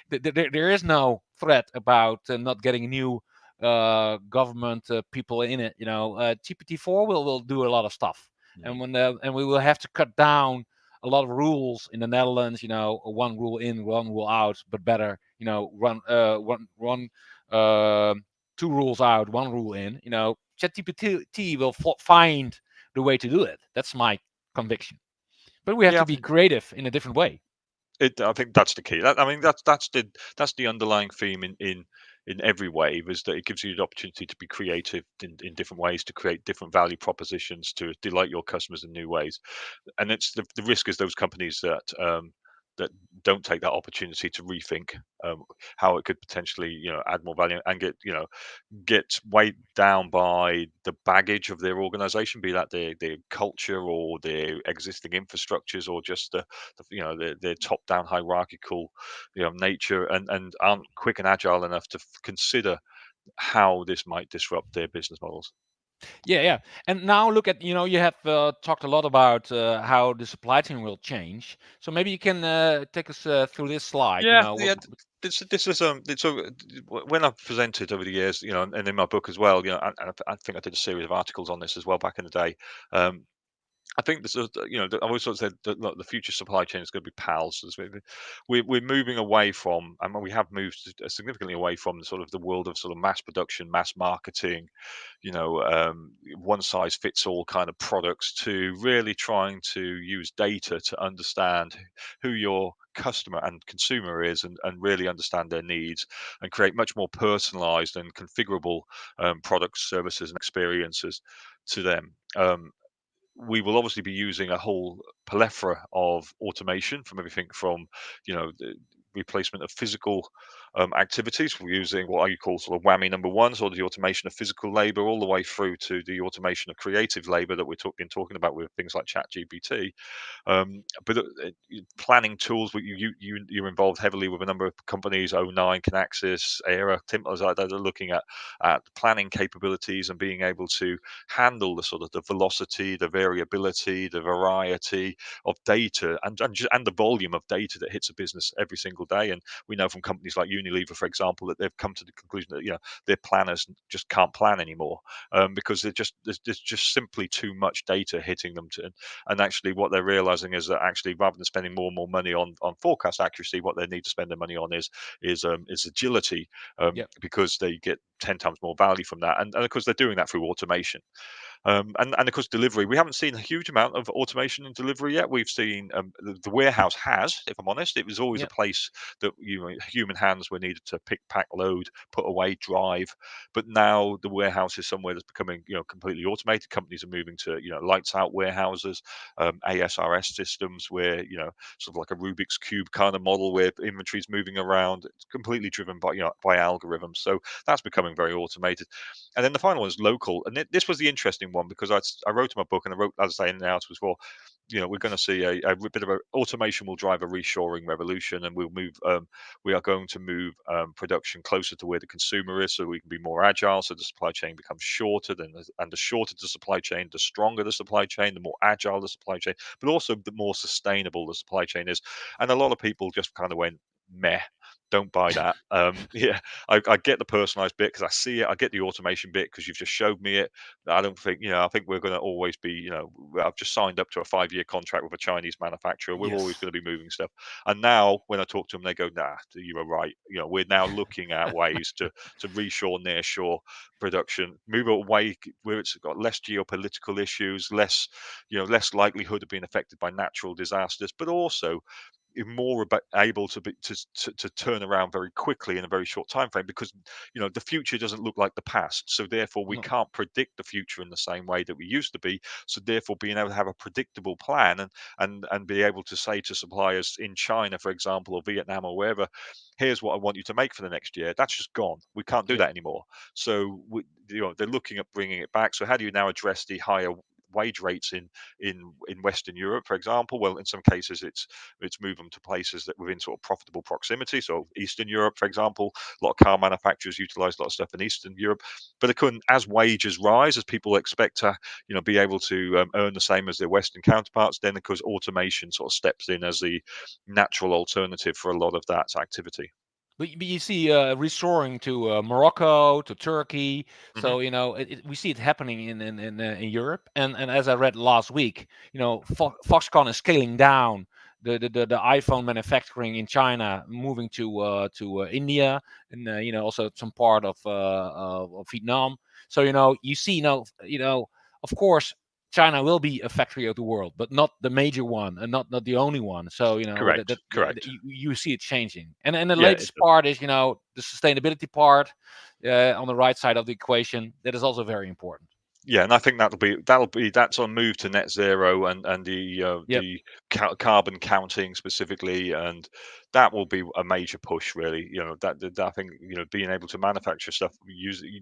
There is no threat about not getting new government people in it. GPT-4 will do a lot of stuff, Mm. and we will have to cut down a lot of rules in the Netherlands. One rule in, one rule out, but better. One uh, two rules out, one rule in. ChatGPT will find the way to do it. That's my conviction. But we have Yeah, to be creative in a different way. I think that's the key. I mean, that's the underlying theme in every wave, is that it gives you the opportunity to be creative in different ways, to create different value propositions, to delight your customers in new ways. And it's the risk is those companies that don't take that opportunity to rethink how it could potentially, add more value and get weighed down by the baggage of their organization, be that their culture or their existing infrastructures, or just their top down hierarchical nature, and aren't quick and agile enough to consider how this might disrupt their business models. Yeah, yeah. And now look at, you have talked a lot about how the supply chain will change. So maybe you can take us through this slide. Yeah, yeah. This is when I've presented over the years, and in my book as well, and I think I did a series of articles on this as well back in the day. Um, I think this is, I've always sort of said that, look, the future supply chain is going to be pals. We're moving away from, and we have moved significantly away from sort of the world of sort of mass production, mass marketing, one size fits all kind of products, to really trying to use data to understand who your customer and consumer is, and really understand their needs, and create much more personalized and configurable products, services, and experiences to them. We will obviously be using a whole plethora of automation, from everything from, the replacement of physical activities. We're using what I call sort of whammy number one, sort of the automation of physical labor, all the way through to the automation of creative labor that been talking about with things like ChatGPT. But planning tools, you're involved heavily with a number of companies, O9, Kinaxis, Era, Timplers like that, are looking at planning capabilities and being able to handle the sort of the velocity, the variability, the variety of data, and the volume of data that hits a business every single day. And we know from companies like Unilever, for example, that they've come to the conclusion that their planners just can't plan anymore, because there's just simply too much data hitting them and actually what they're realizing is that, actually, rather than spending more and more money on forecast accuracy, what they need to spend their money on is agility, Yeah, because they get 10 times more value from that, and of course they're doing that through automation. And of course, delivery. We haven't seen a huge amount of automation in delivery yet. We've seen, the warehouse has, if I'm honest. It was always a yeah, place that human hands were needed to pick, pack, load, put away, drive. But now the warehouse is somewhere that's becoming completely automated. Companies are moving to lights out warehouses, ASRS systems, where sort of like a Rubik's cube kind of model, where inventory is moving around. It's completely driven by by algorithms. So that's becoming very automated. And then the final one is local. And this was the interesting one, because I wrote in my book, and I wrote, as I say, in the articles before, we're going to see a bit of a automation will drive a reshoring revolution, and we are going to move production closer to where the consumer is, so we can be more agile, so the supply chain becomes shorter. And the shorter the supply chain, the stronger the supply chain, the more agile the supply chain, but also the more sustainable the supply chain is. And a lot of people just kind of went meh. Don't buy that. Yeah, I get the personalized bit because I see it. I get the automation bit because you've just showed me it. I don't think, I think we're going to always be, I've just signed up to a 5-year contract with a Chinese manufacturer. We're always yes, going to be moving stuff. And now when I talk to them, they go, nah, you were right. We're now looking at ways to reshore, nearshore production, move it away where it's got less geopolitical issues, less likelihood of being affected by natural disasters, but also you're more able to be to turn around very quickly in a very short time frame, because the future doesn't look like the past, so therefore we No. can't predict the future in the same way that we used to be. So therefore, being able to have a predictable plan, and be able to say to suppliers in China, for example, or Vietnam or wherever, here's what I want you to make for the next year, that's just gone. We can't do Yeah. that anymore. So they're looking at bringing it back. So how do you now address the higher wage rates in Western Europe, for example? Well, in some cases, it's moved them to places that within sort of profitable proximity. So Eastern Europe, for example, a lot of car manufacturers utilize a lot of stuff in Eastern Europe. But they couldn't, as wages rise, as people expect to, be able to earn the same as their Western counterparts, then of course automation sort of steps in as the natural alternative for a lot of that activity. But you see reshoring to Morocco, to Turkey. Hmm. So we see it happening in Europe. And as I read last week, Foxconn is scaling down the iPhone manufacturing in China, moving to India, and also some part of Vietnam. So you see of course China will be a factory of the world, but not the major one, and not the only one. So Correct, correct. you see it changing. And the Yeah, latest part is the sustainability part on the right side of the equation. That is also very important. yeah, and I think that's on move to net zero, and Yep. the carbon counting specifically, and that will be a major push, really. That I think, being able to manufacture stuff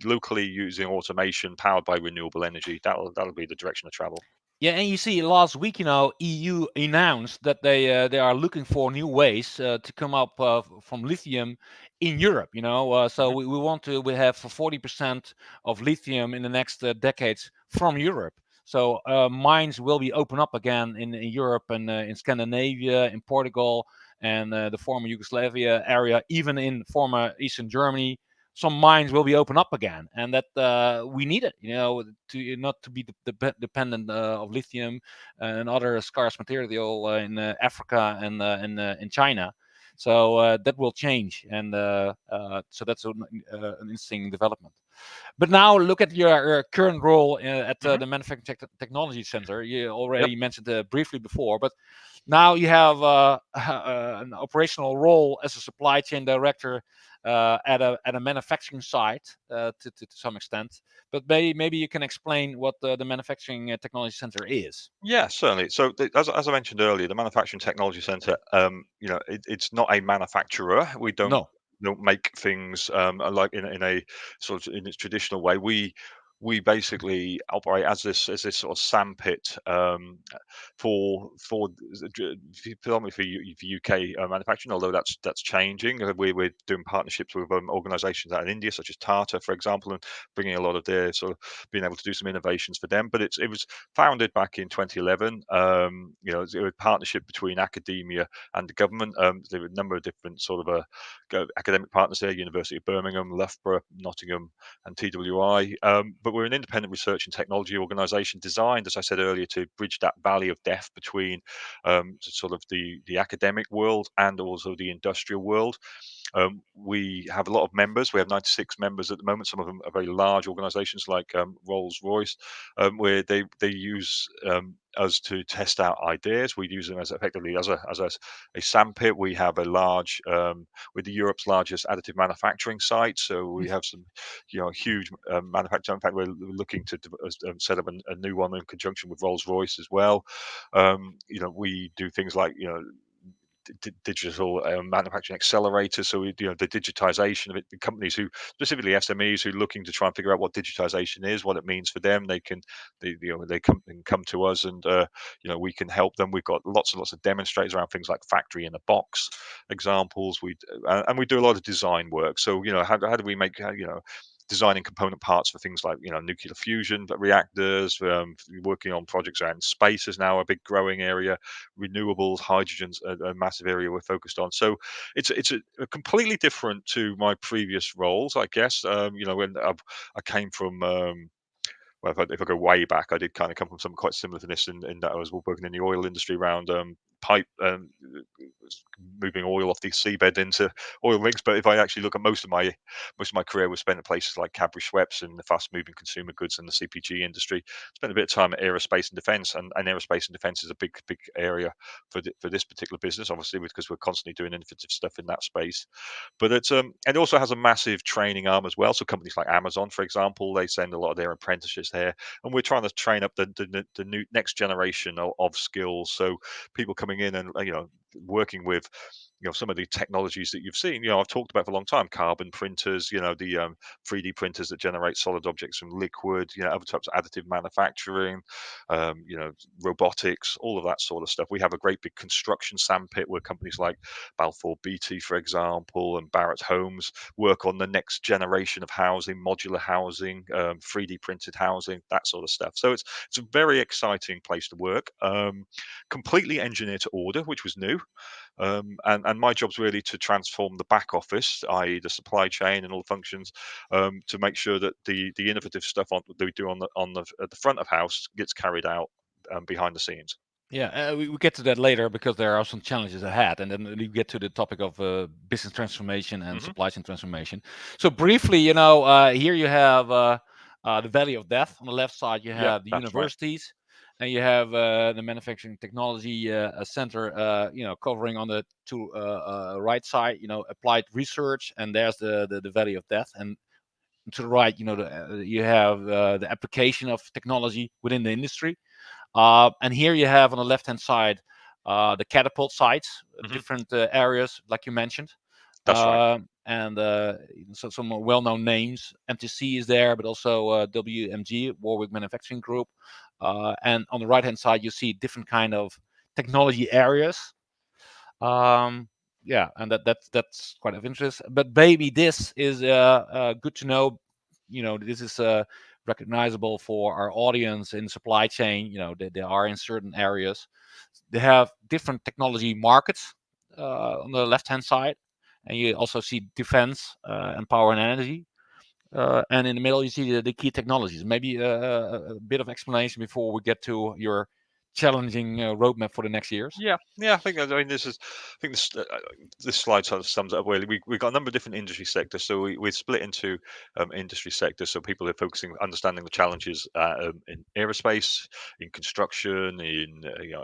locally using automation powered by renewable energy, that'll be the direction of travel. Yeah, and you see, last week, EU announced that they are looking for new ways to come up from lithium in Europe. So Hmm. we have 40% of lithium in the next decades from Europe. So mines will be open up again in Europe and in Scandinavia, in Portugal, and the former Yugoslavia area, even in former Eastern Germany. Some mines will be open up again, and that we need it, to not to be dependent of lithium and other scarce material in Africa and in China. So that will change, and so that's an interesting development. But now look at your current role at Hmm. the Manufacturing Technology Center. You Yep. already mentioned briefly before, but now you have an operational role as a supply chain director at a manufacturing site to some extent. But maybe you can explain what the Manufacturing Technology Center is. Yeah, certainly. So, as I mentioned earlier, the Manufacturing Technology Centre, it's not a manufacturer. We No. don't make things like in a sort of in its traditional way. We basically operate as this sort of sandpit predominantly for UK manufacturing, although that's changing. We're doing partnerships with organisations out in India, such as Tata, for example, and bringing a lot of their sort of being able to do some innovations for them. But it was founded back in 2011. It was a partnership between academia and the government. There were a number of different sort of academic partners there: University of Birmingham, Loughborough, Nottingham, and TWI. But we're an independent research and technology organisation designed, as I said earlier, to bridge that valley of death between sort of the academic world and also the industrial world. We have a lot of members. We have 96 members at the moment. Some of them are very large organisations like Rolls-Royce, where they use us to test out ideas. We use them as effectively as a sandpit. We have a large, we're the Europe's largest additive manufacturing site. So we have some, huge manufacturing. In fact, we're looking to set up a new one in conjunction with Rolls-Royce as well. We do things like, digital manufacturing accelerators. So the digitization of it, the companies who, specifically SMEs, who are looking to try and figure out what digitization is, what it means for them, they come to us, and we can help them. We've got lots and lots of demonstrators around things like factory in a box examples. And we do a lot of design work. So how do we make designing component parts for things like nuclear fusion reactors. Working on projects around space is now a big growing area. Renewables, hydrogen's a massive area we're focused on. So it's a completely different to my previous roles, I guess. When I came from. Well, if I go way back, I did kind of come from something quite similar to this, in that I was working in the oil industry around pipe, moving oil off the seabed into oil rigs. But if I actually look at most of my career was spent at places like Cadbury Schweppes in the fast moving consumer goods and the CPG industry. Spent a bit of time at aerospace and defence, and aerospace and defence is a big area for this particular business, obviously, because we're constantly doing innovative stuff in that space. But and it also has a massive training arm as well. So companies like Amazon, for example, they send a lot of their apprenticeships there, and we're trying to train up the new next generation of skills. So people coming in and working with some of the technologies that you've seen. I've talked about for a long time: carbon printers, the 3D printers that generate solid objects from liquid, other types of additive manufacturing, robotics, all of that sort of stuff. We have a great big construction sandpit where companies like Balfour Beatty, for example, and Barratt Homes work on the next generation of housing, modular housing, 3D printed housing, that sort of stuff. So it's a very exciting place to work. Completely engineer to order, which was new. And my job's really to transform the back office, i.e., the supply chain and all the functions, to make sure that the innovative stuff that we do at the front of house gets carried out behind the scenes. Yeah, we get to that later because there are some challenges ahead, and then we get to the topic of business transformation and Hmm. supply chain transformation. So briefly, here you have the Valley of Death. On the left side, you Yep, have the that's right. universities, and you have the manufacturing technology center, covering on the right side, applied research, and there's the Valley of Death, and to the right, you have the application of technology within the industry. And here you have on the left-hand side the catapult sites, Hmm. different areas, like you mentioned. That's right. And so some well-known names. MTC is there, but also WMG, Warwick Manufacturing Group. And on the right-hand side, you see different kind of technology areas. Um, yeah, and that's quite of interest. But maybe this is good to know. This is recognizable for our audience in supply chain. They are in certain areas. They have different technology markets on the left-hand side, and you also see defense and power and energy. And in the middle, you see the key technologies. Maybe a bit of explanation before we get to your challenging roadmap for the next years. Yeah. I mean, I think this slide sort of sums it up really. We've got a number of different industry sectors, so we're split into industry sectors. So people are focusing, understanding the challenges in aerospace, in construction, in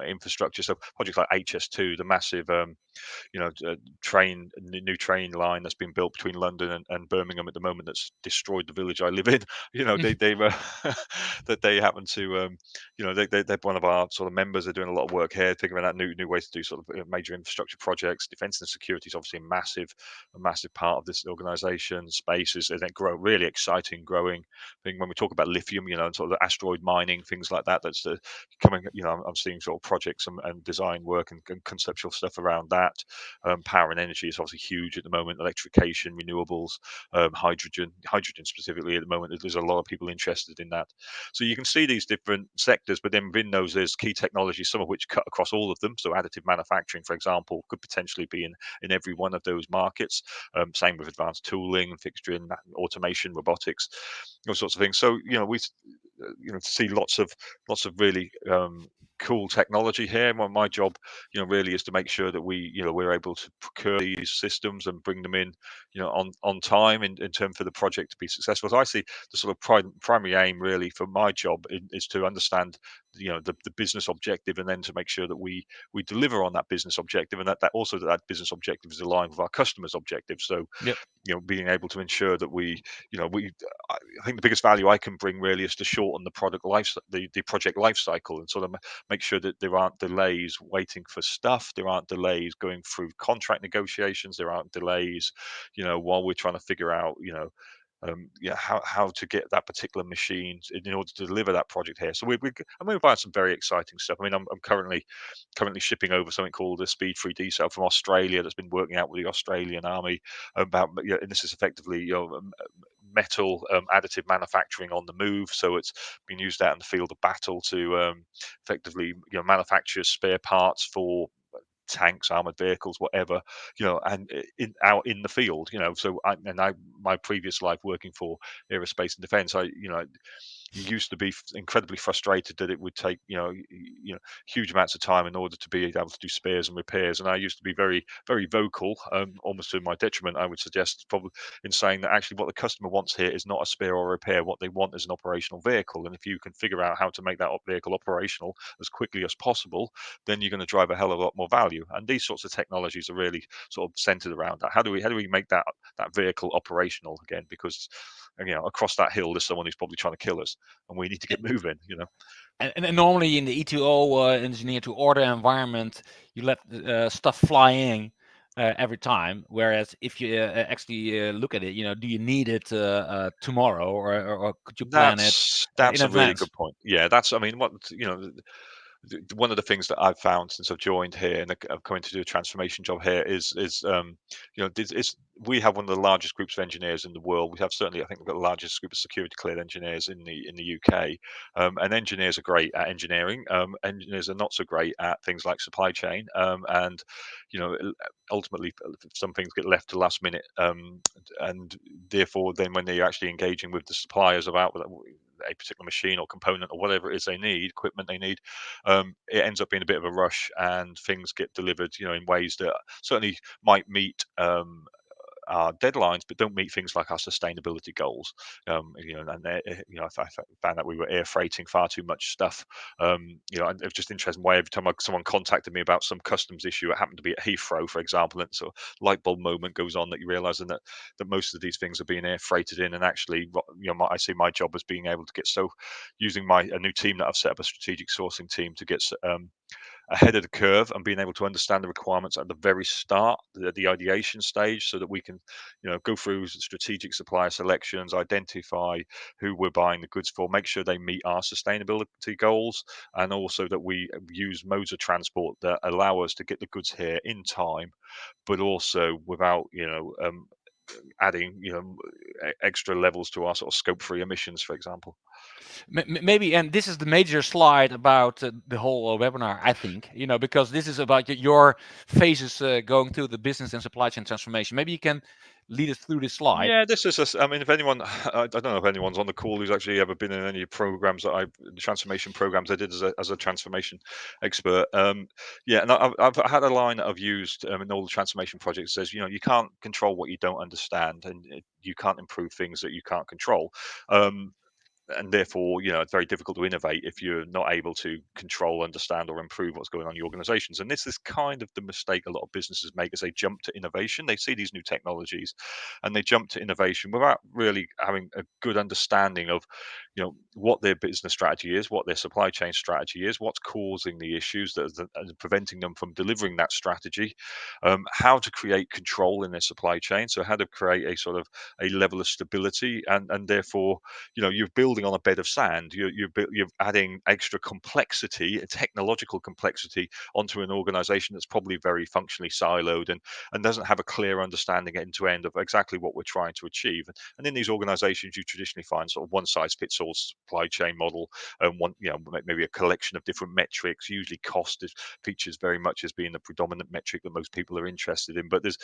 infrastructure. So projects like HS2, the massive new train line that's been built between London and Birmingham at the moment that's destroyed the village I live in. They've that they happen to they're one of our sort of members. They're doing a lot of work here, figuring out new ways to do sort of major infrastructure projects. Defence and security is obviously a massive part of this organisation. Space is and grow really exciting, growing thing. When we talk about lithium, and sort of the asteroid mining, things like that. That's coming. I'm seeing sort of projects and design work and conceptual stuff around that. Power and energy is obviously huge at the moment. Electrification, renewables, hydrogen specifically at the moment. There's a lot of people interested in that. So you can see these different sectors, but then within those, there's key technologies, some of which cut across all of them. So additive manufacturing, for example, could potentially be in every one of those markets. Same with advanced tooling and fixturing, automation, robotics, those sorts of things. So we see lots of really cool technology here. And my job, really is to make sure that we're able to procure these systems and bring them in, on time in terms for the project to be successful. So I see the sort of primary aim really for my job is to understand, the business objective, and then to make sure that we deliver on that business objective, and that also that business objective is aligned with our customers' objectives. So Yep. being able to ensure that I think the biggest value I can bring really is to shorten the project life cycle, and sort of make sure that there aren't delays waiting for stuff, there aren't delays going through contract negotiations, there aren't delays, while we're trying to figure out, how to get that particular machine in order to deliver that project here. So I'm moving by some very exciting stuff. I mean, I'm currently shipping over something called a Speed 3D cell from Australia that's been working out with the Australian Army about, and this is effectively, metal additive manufacturing on the move. So it's been used out in the field of battle to effectively, manufacture spare parts for tanks, armored vehicles, whatever, and out in the field. So my previous life working for aerospace and defence, you used to be incredibly frustrated that it would take huge amounts of time in order to be able to do spares and repairs. And I used to be very very vocal, almost to my detriment, I would suggest, probably, in saying that actually what the customer wants here is not a spare or a repair. What they want is an operational vehicle, and if you can figure out how to make that vehicle operational as quickly as possible, then you're going to drive a hell of a lot more value. And these sorts of technologies are really sort of centered around that. How do we make that vehicle operational again? Because across that hill there's someone who's probably trying to kill us, and we need to get moving. And normally in the ETO engineer to order environment, you let stuff fly in every time. Whereas if you actually look at it, do you need it tomorrow, or could you plan it in That's a really advance? good point. Yeah, that's, I mean, one of the things that I've found since I've joined here and I've come in to do a transformation job here we have one of the largest groups of engineers in the world. We have, certainly, I think we've got the largest group of security cleared engineers in the UK. And engineers are great at engineering. Engineers are not so great at things like supply chain. And ultimately, some things get left to last minute. And therefore, then when they're actually engaging with the suppliers about a particular machine or component or whatever it is they need, equipment they need, it ends up being a bit of a rush, and things get delivered, in ways that certainly might meet our deadlines, but don't meet things like our sustainability goals. I found that we were air freighting far too much stuff. And it was just interesting why every time someone contacted me about some customs issue, it happened to be at Heathrow, for example, and sort of light bulb moment goes on, that you realise that most of these things are being air freighted in, and actually, I see my job as being able to get using a new team that I've set up, a strategic sourcing team, to get ahead of the curve and being able to understand the requirements at the very start, the ideation stage, so that we can, go through strategic supplier selections, identify who we're buying the goods for, make sure they meet our sustainability goals, and also that we use modes of transport that allow us to get the goods here in time, but also without, adding, extra levels to our sort of scope 3 emissions, for example. Maybe, and this is the major slide about the whole webinar, I think, because this is about your phases going through the business and supply chain transformation. Maybe you can lead us through this slide. Yeah, this is I mean, if anyone, I don't know if anyone's on the call who's actually ever been in any programs that the transformation programs I did as a transformation expert. Yeah, and I've had a line that I've used in all the transformation projects. Says, you can't control what you don't understand, and you can't improve things that you can't control. And therefore, it's very difficult to innovate if you're not able to control, understand, or improve what's going on in your organizations. And this is kind of the mistake a lot of businesses make, as they jump to innovation. They see these new technologies and they jump to innovation without really having a good understanding of, what their business strategy is, what their supply chain strategy is, what's causing the issues that are preventing them from delivering that strategy, how to create control in their supply chain, so how to create a sort of a level of stability, and therefore, you're building on a bed of sand. You're adding extra complexity, technological complexity, onto an organization that's probably very functionally siloed, and doesn't have a clear understanding end to end of exactly what we're trying to achieve. And in these organizations, you traditionally find sort of one size fits all supply chain model, and maybe a collection of different metrics. Usually cost features very much as being the predominant metric that most people are interested in. But there's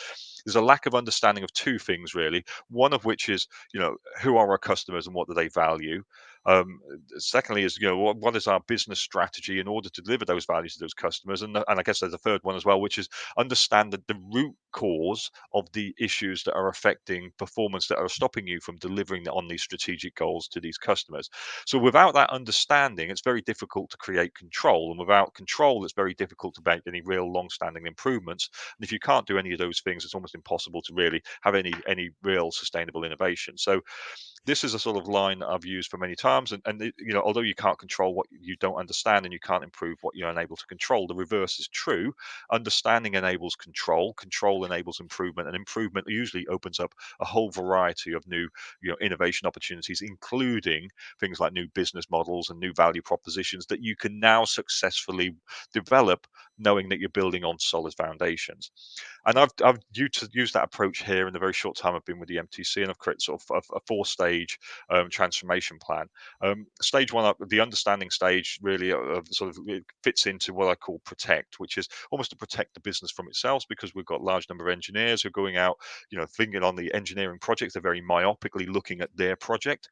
a lack of understanding of two things, really. One of which is, who are our customers and what do they value. Secondly is, what is our business strategy in order to deliver those values to those customers. And I guess there's a third one as well, which is understand the root cause of the issues that are affecting performance, that are stopping you from delivering on these strategic goals to these customers. So without that understanding, it's very difficult to create control, and without control, it's very difficult to make any real long-standing improvements. And if you can't do any of those things, it's almost impossible to really have any real sustainable innovation. So this is a sort of line that I've used for many times. And although you can't control what you don't understand, and you can't improve what you're unable to control, the reverse is true. Understanding enables control, control enables improvement, and improvement usually opens up a whole variety of new, innovation opportunities, including things like new business models and new value propositions that you can now successfully develop, knowing that you're building on solid foundations. And I've used that approach here in the very short time I've been with the MTC, and I've created sort of a four-stage transformation plan. Stage one, the understanding stage, really of sort of, it fits into what I call protect, which is almost to protect the business from itself, because we've got a large number of engineers who are going out, thinking on the engineering project. They're very myopically looking at their project.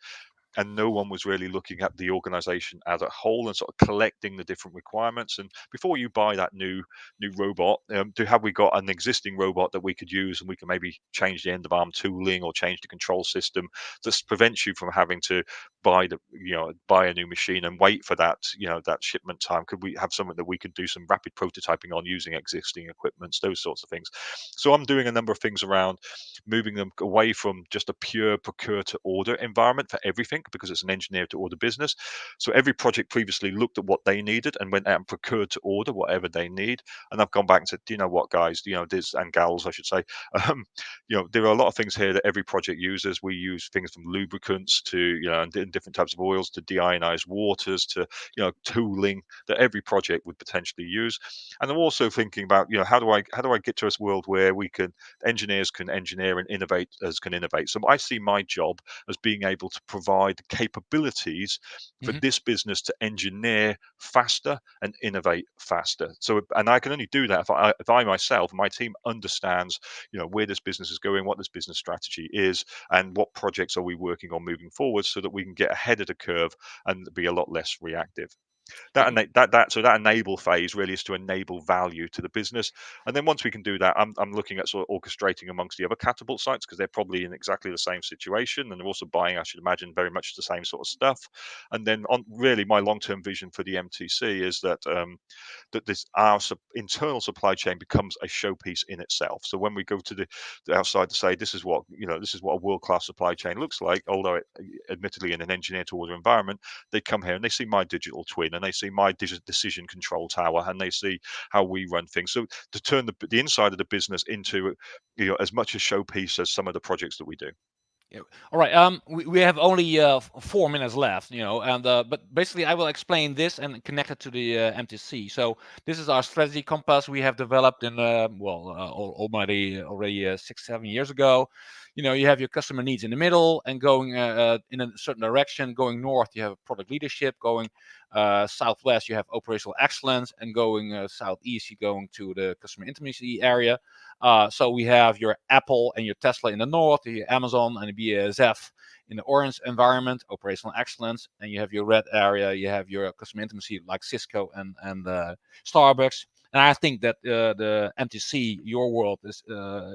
and no one was really looking at the organization as a whole and sort of collecting the different requirements. And before you buy that new robot, have we got an existing robot that we could use, and we can maybe change the end of arm tooling or change the control system that prevents you from having to buy a new machine and wait for that shipment time? Could we have something that we could do some rapid prototyping on using existing equipments, those sorts of things? So I'm doing a number of things around moving them away from just a pure procure to order environment for everything, because it's an engineer to order business. So every project previously looked at what they needed and went out and procured to order whatever they need. And I've gone back and said, do you know what, guys, this, and gals, I should say, um, there are a lot of things here that every project uses. We use things from lubricants to, and different types of oils, to deionized waters, to, tooling, that every project would potentially use. And I'm also thinking about, how do I get to a world where we can engineers can engineer and innovate as can innovate. So I see my job as being able to provide capabilities for Hmm. this business to engineer faster and innovate faster. So, and I can only do that if I myself, my team understands, where this business is going, what this business strategy is, and what projects are we working on moving forward, so that we can get ahead of the curve and be a lot less reactive. Yeah. So that enable phase really is to enable value to the business. And then once we can do that, I'm looking at sort of orchestrating amongst the other Catapult sites, because they're probably in exactly the same situation, and they're also buying, I should imagine, very much the same sort of stuff. And then on really my long-term vision for the MTC is that this our internal supply chain becomes a showpiece in itself. So when we go to the outside to say, this is what a world-class supply chain looks like, although admittedly in an engineer to order environment, they come here and they see my digital twin, and they see my decision control tower, and they see how we run things. So to turn the inside of the business into, as much a showpiece as some of the projects that we do. Yeah. All right. We have only 4 minutes left, and but basically I will explain this and connect it to the MTC. So this is our strategy compass we have developed in already 6-7 years ago. You have your customer needs in the middle, and going in a certain direction. Going north, you have product leadership. Going southwest, you have operational excellence, and going southeast, you're going to the customer intimacy area. So we have your Apple and your Tesla in the north, your Amazon and BASF in the orange environment, operational excellence, and you have your red area, you have your customer intimacy like Cisco and Starbucks. And I think that the MTC, your world, is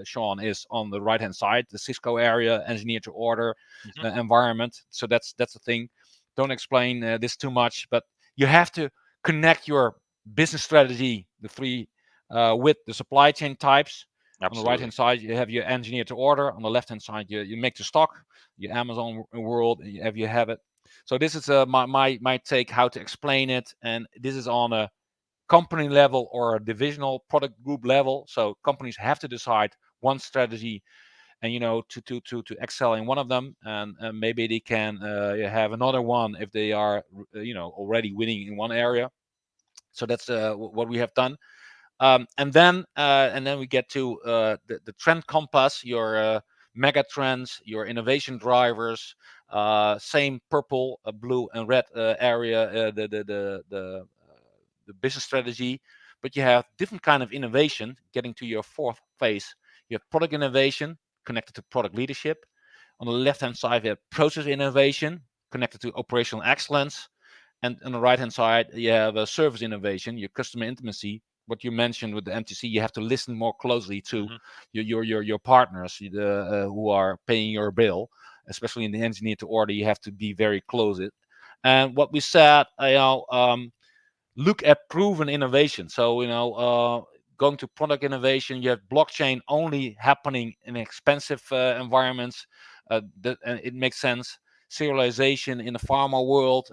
Sean, is on the right hand side, the Cisco area, engineer to order Mhm. environment. So that's the thing. Don't explain this too much, but you have to connect your business strategy, the three, with the supply chain types. On the right Absolutely. hand side, you have your engineer to order. On the left hand side, you make to stock, your Amazon world, you have it. So this is my take how to explain it, and this is on a company level or a divisional product group level. So companies have to decide one strategy, and to excel in one of them, and maybe they can have another one if they are already winning in one area. So that's what we have done. And then we get to the trend compass, your mega trends, your innovation drivers. Same purple, blue, and red area. The business strategy, but you have different kind of innovation. Getting to your fourth phase, you have product innovation connected to product leadership. On the left hand side, you have process innovation connected to operational excellence. And on the right hand side, you have a service innovation, your customer intimacy. What you mentioned with the MTC, you have to listen more closely to Mhm. your partners, who are paying your bill, especially in the engineer to order. You have to be very close. And what we said, look at proven innovation. So going to product innovation, you have blockchain only happening in expensive environments. And it makes sense. Serialization in the pharma world,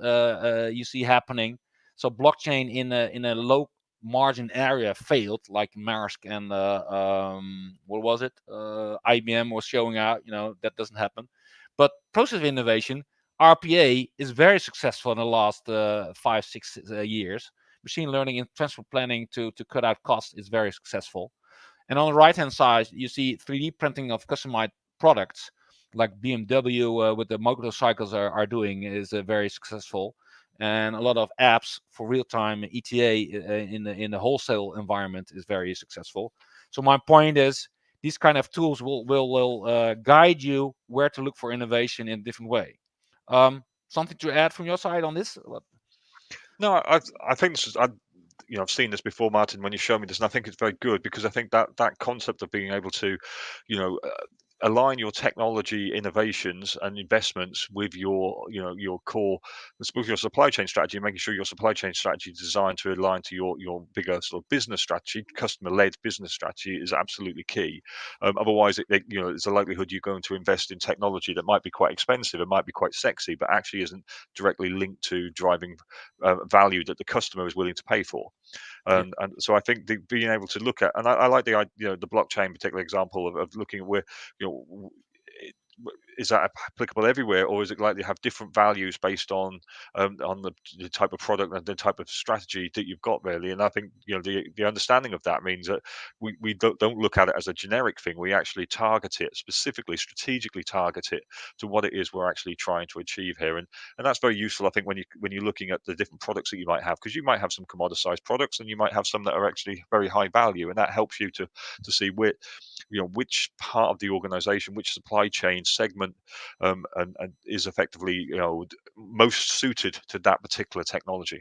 you see happening. So blockchain in a low margin area failed, like Maersk and what was it? IBM was showing out. That doesn't happen. But process innovation, RPA, is very successful in the last 5-6 years. Machine learning and transfer planning to cut out costs is very successful. And on the right hand side, you see 3D printing of customized products, like BMW with the motorcycles are doing, is very successful. And a lot of apps for real time ETA in the wholesale environment is very successful. So my point is, these kind of tools will guide you where to look for innovation in a different way. Um, Something to add from your side on this? No, I think this is, I've seen this before, Martin, when you show me this, and I think it's very good because I think that concept of being able to, you know, align your technology innovations and investments with your core, with your supply chain strategy, making sure your supply chain strategy is designed to align to your bigger sort of business strategy, customer-led business strategy is absolutely key. Otherwise, there's a likelihood you're going to invest in technology that might be quite expensive, it might be quite sexy, but actually isn't directly linked to driving value that the customer is willing to pay for. Yeah. And so I think being able to look at, and I like the blockchain particular example of looking at where, you know, it- is that applicable everywhere, or is it likely to have different values based on the type of product and the type of strategy that you've got, really? And I think the understanding of that means that we don't look at it as a generic thing. We actually target it specifically, strategically target it to what it is we're actually trying to achieve here. And that's very useful, I think, when you're looking at the different products that you might have, because you might have some commoditized products and you might have some that are actually very high value, and that helps you to see which part of the organization, which supply chain segment, and is effectively most suited to that particular technology.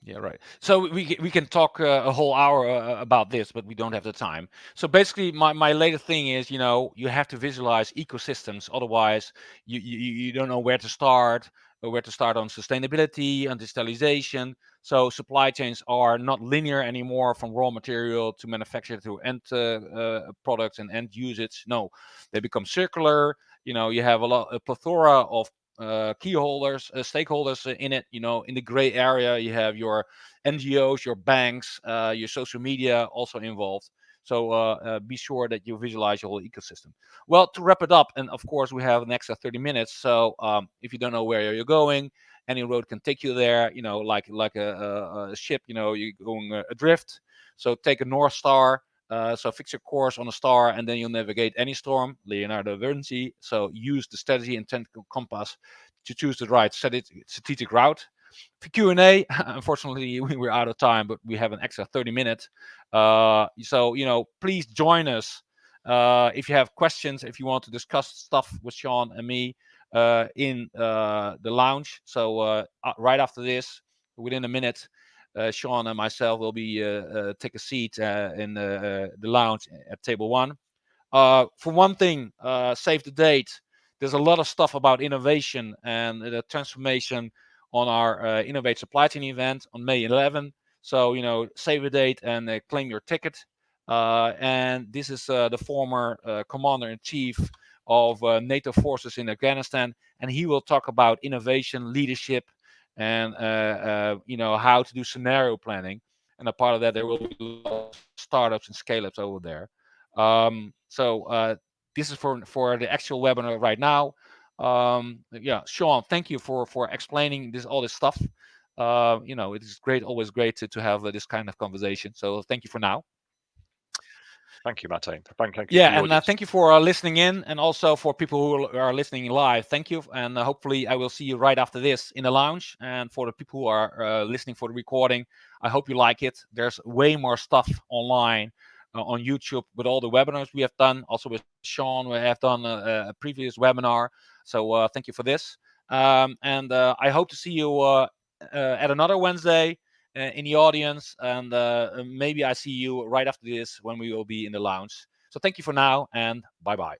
Yeah, right. So we can talk a whole hour about this, but we don't have the time. So basically, my latest thing is, you have to visualize ecosystems. Otherwise, you don't know where to start, or where to start on sustainability and digitalization. So supply chains are not linear anymore, from raw material to manufacture to end products and end usage. No, they become circular. You have a plethora of key holders, stakeholders in it. In the gray area, you have your NGOs, your banks, your social media also involved. So be sure that you visualize your whole ecosystem. Well, to wrap it up, and of course we have an extra 30 minutes. So if you don't know where you're going, any road can take you there. Like a ship. You're going adrift. So take a North Star. So fix your course on a star, and then you'll navigate any storm. Leonardo da Vinci. So use the strategy and tactical compass to choose the right strategic route. For Q&A, unfortunately, we're out of time, but we have an extra 30 minutes. So, please join us if you have questions, if you want to discuss stuff with Sean and me in the lounge. So right after this, within a minute, Sean and myself will be take a seat in the lounge at table 1. For one thing, save the date. There's a lot of stuff about innovation and the transformation on our Innovate Supply Chain event on May 11. So, save the date and claim your ticket. And this is the former commander-in-chief of NATO forces in Afghanistan, and he will talk about innovation, leadership, and how to do scenario planning. And a part of that, there will be a lot of startups and scale-ups over there. So this is for the actual webinar right now. Yeah, Sean, thank you for explaining all this stuff. It is always great to have this kind of conversation. So thank you for now. Thank you, Martin. Thank you Yeah, for the and audience. thank you for listening in, and also for people who are listening live. Thank you, and hopefully I will see you right after this in the lounge. And for the people who are listening for the recording, I hope you like it. There's way more stuff online on YouTube with all the webinars we have done. Also with Sean, we have done a previous webinar. So thank you for this, and I hope to see you at another Wednesday in the audience, and maybe I see you right after this when we will be in the lounge. So thank you for now, and bye bye.